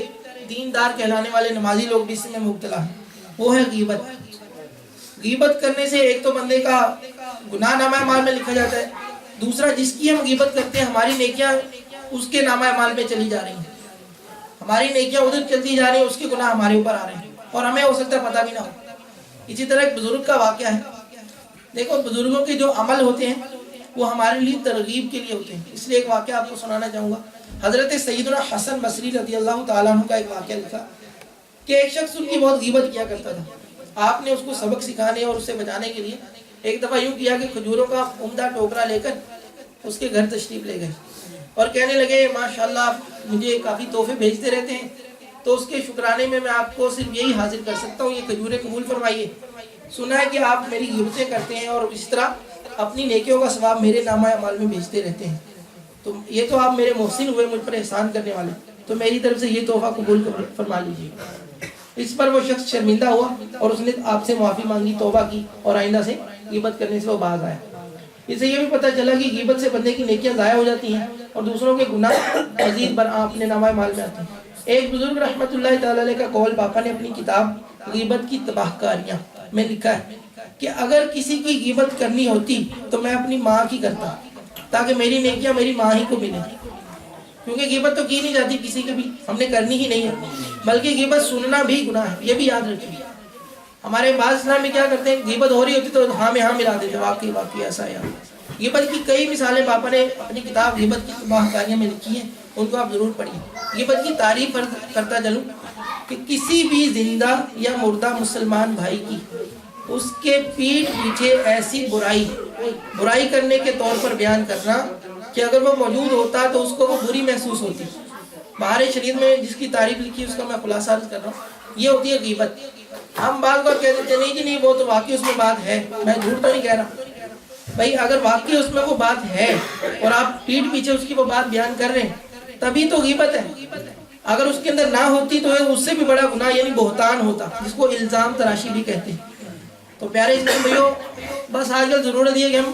دیندار کہلانے والے نمازی لوگ بھی اس میں مبتلا ہیں، وہ ہے غیبت. غیبت کرنے سے ایک تو بندے کا گناہ نامہ اعمال میں لکھا جاتا ہے، دوسرا جس کی ہم غیبت کرتے ہیں ہماری نیکیاں اس کے نامہ اعمال میں چلی جا رہی ہیں، ہماری نیکیاں ادھر چلتی جا رہی ہیں، اس کے گناہ ہمارے اوپر آ رہے ہیں اور ہمیں ہو سکتا ہے پتہ بھی نہ ہو. اسی طرح ایک بزرگ کا واقعہ ہے. دیکھو بزرگوں کے جو عمل ہوتے ہیں وہ ہمارے لیے ترغیب کے لیے ہوتے ہیں. اس لیے ایک واقعہ آپ کو سنانا چاہوں گا. حضرت سیدنا حسن بصری رضی اللہ تعالیٰ عنہ کا ایک واقعہ لکھا کہ ایک شخص ان کی بہت غیبت کیا کرتا تھا. آپ نے اس کو سبق سکھانے اور اسے بچانے کے لیے ایک دفعہ یوں کیا کہ کھجوروں کا عمدہ ٹوکرا لے کر اس کے گھر تشریف لے گئے اور کہنے لگے ماشاءاللہ آپ مجھے کافی تحفے بھیجتے رہتے ہیں، تو اس کے شکرانے میں آپ کو صرف یہی حاصل کر سکتا ہوں، یہ کھجوریں قبول فرمائیے. سنا ہے کہ آپ میری غیبتیں کرتے ہیں اور اس طرح اپنی نیکیوں کا ثواب میرے نامہ اعمال میں بھیجتے رہتے ہیں، تو یہ تو آپ میرے محسن ہوئے، مجھ پر احسان کرنے والے، تو میری طرف سے یہ تحفہ قبول فرما لیجیے. اس پر وہ شخص شرمندہ ہوا اور اس نے آپ سے معافی مانگی، توبہ کی اور آئندہ سے غیبت کرنے سے وہ باز آیا. اس سے یہ بھی پتہ چلا کہ غیبت سے بندے کی نیکیاں ضائع ہو جاتی ہیں اور دوسروں کے گناہ مزید بر اپنے نامہ اعمال میں آتے ہیں. ایک بزرگ رحمۃ اللہ تعالی علیہ کا قول باپا نے اپنی کتاب غیبت کی تباہ کاریاں میں لکھا ہے کہ اگر کسی کی غیبت کرنی ہوتی تو میں اپنی ماں کی کرتا تاکہ میری نیکیاں میری ماں ہی کو ملیں، کیونکہ غیبت تو کی نہیں جاتی کسی کے بھی، ہم نے کرنی ہی نہیں ہے، بلکہ غیبت سننا بھی گناہ ہے، یہ بھی یاد رکھیے. ہمارے بعض اسلام میں کیا کرتے ہیں، غیبت ہو رہی ہوتی تو ہاں میں ہاں ملا دیتے، واقعی ایسا ہے. غیبت کی کئی مثالیں باپا نے اپنی کتاب غیبت کی تباہ کاریاں میں لکھی ہیں، ان کو آپ ضرور پڑھیے. غیبت کی تعریف کرتا چلوں کہ کسی بھی زندہ یا مردہ مسلمان بھائی کی اس کے پیٹھ پیچھے ایسی برائی کرنے کے طور پر بیان کرنا کہ اگر وہ موجود ہوتا تو اس کو وہ بری محسوس ہوتی. بہار شریعت میں جس کی تعریف لکھی اس کا میں خلاصہ عرض کر رہا ہوں، یہ ہوتی ہے غیبت. ہم بعض بار کہہ دیتے نہیں جی نہیں وہ تو واقعی اس میں بات ہے، میں جھوٹ تو نہیں کہہ رہا. بھائی اگر واقعی اس میں وہ بات ہے اور آپ پیٹھ پیچھے اس کی وہ بات بیان کر رہے ہیں تبھی تو غیبت ہے. اگر اس کے اندر نہ ہوتی تو اس سے بھی بڑا گناہ یعنی بہتان ہوتا، جس کو الزام تراشی بھی کہتے ہیں. تو پیارے اسلام بھائیو، بس آج کل ضرورت یہ کہ ہم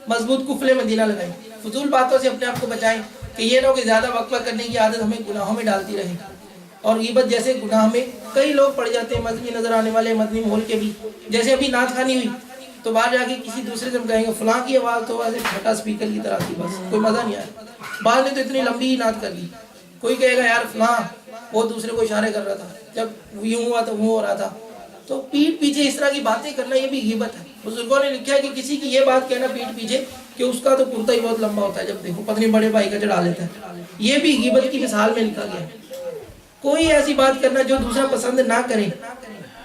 مضبوط قفل مدینہ لگائیں، فضول باتوں سے اپنے آپ کو بچائیں کہ یہ نہ ہو کہ زیادہ وقفہ کرنے کی عادت ہمیں گناہوں میں ڈالتی رہے. اور غیبت جیسے گناہ میں کئی لوگ پڑ جاتے ہیں، مذہبی نظر آنے والے مدنی ماحول کے بھی. جیسے ابھی نعت خوانی ہوئی تو باہر جا کے کسی دوسرے سے ہم کہیں گے فلاں کی آواز تو ایسے چھوٹا اسپیکر کی طرح تھی، بس کوئی مزہ نہیں آیا. بعض نے تو اتنی لمبی نعت کر لی. کوئی کہے گا یار فلاں وہ دوسرے کو اشارے کر رہا تھا، جب یوں ہوا تو وہ ہو رہا تھا. تو پیٹھ پیچھے اس طرح کی باتیں کرنا یہ بھی غیبت ہے. بزرگوں نے لکھا ہے کہ کسی کی یہ بات کہنا پیٹھ پیچھے کہ اس کا تو کرتا ہی بہت لمبا ہوتا ہے، جب دیکھو پتنی بڑے بھائی کا چڑھا لیتا ہے، یہ بھی غیبت کی مثال میں لکھا گیا ہے. کوئی ایسی بات کرنا جو دوسرا پسند نہ کرے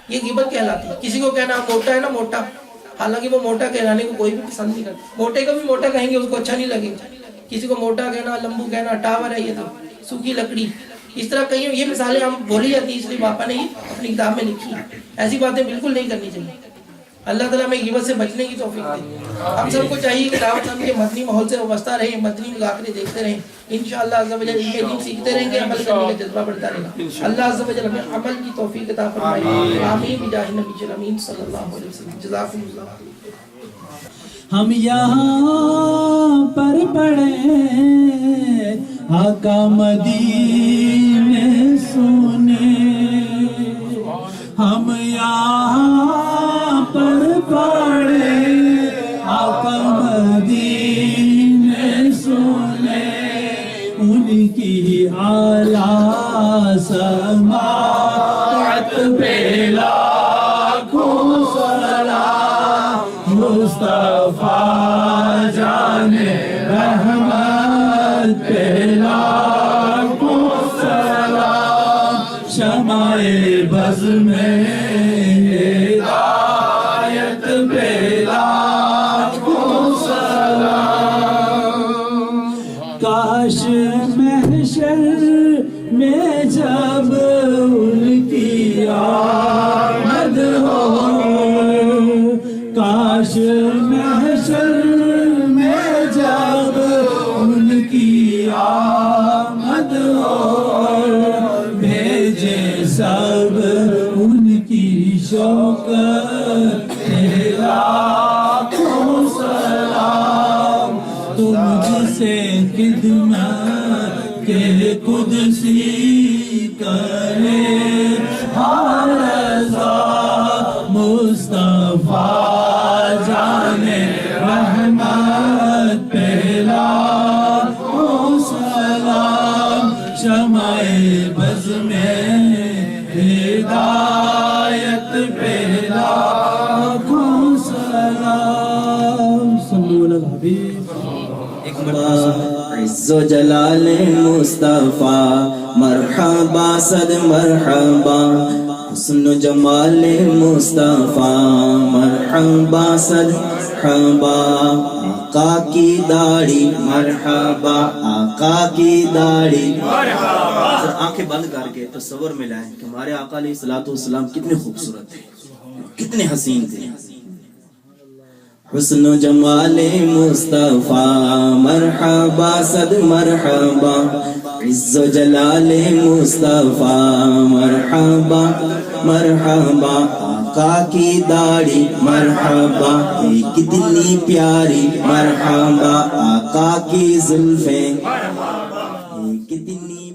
یہ غیبت کہلاتی ہے. کسی کو کہنا موٹا ہے نا موٹا، حالانکہ وہ موٹا کہلانے کو کوئی بھی پسند نہیں کرتا. موٹے کو بھی موٹا کہیں گے اس کو اچھا نہیں لگے گا. کسی کو موٹا کہنا، لمبو کہنا، ٹاور ہے یہ تو سوکھی لکڑی، اس طرح کئی یہ مثالیں ہم بولی جاتی ہیں. اس لیے باپا نے یہ اپنی کتاب میں لکھی. ایسی باتیں بالکل نہیں کرنی چاہیے. اللہ تعالیٰ ہمیں غیبت سے بچنے کی توفیق دے. ہم سب کو چاہیے کہ دعوت اسلامی کے مدنی ماحول سے وابستہ رہیں, مدنی مذاکرے دیکھتے رہیں. انشاءاللہ عز و جل علم دین سیکھتے رہیں گے, عمل کرنے کا جذبہ بڑھتا رہے گا. اللہ عز و جل ہمیں عمل کی توفیق عطا فرمائے. آمین بجاہ نبی الامین صلی اللہ علیہ وسلم. جزاکم اللہ. ہم یہاں پر پڑے آقا مدینے سونے, ہم یہاں پر پڑے آقا مدینے سونے, ان کی اعلیٰ سماعت پہ لاکھوں سلام, مصطفیٰ جان رحمت پہ لاکھوں سلام, شمع بز میں ہدایت پہ لاکھوں سلام. کاش محشر میں جب ان کی آمد ہو, کاش محشر میں جب ان کی آمد ہو, بھیجے سب ان کی شوقت لاکھوں سلام, تم جسے خدمت کے قدسی کرے ہر رضا, مصطفیٰ جان رحمت پہ لاکھوں سلام, شمع بز میں ہدایت پہ لاکھوں سلام. صلو علی الحبیب. عز و جلال مصطفیٰ مرحبا صد مرحبا, حسن و جمال مصطفیٰ مرحبا صد مرحبا, آقا کی داڑھی مرحبا, آقا کی داڑھی مرحبا. آنکھیں بند کر کے تصور میں لائیں کہ ہمارے آقا علیہ الصلوۃ والسلام کتنے خوبصورت تھے, کتنے حسین تھے. حسن و جمال مصطفیٰ مرحبا صد مرحبا, عز و جلال مصطفیٰ مرحبا مرحبا, آقا کی داڑھی مرحبا, کتنی پیاری مرحبا, آقا کی زلفیں کتنی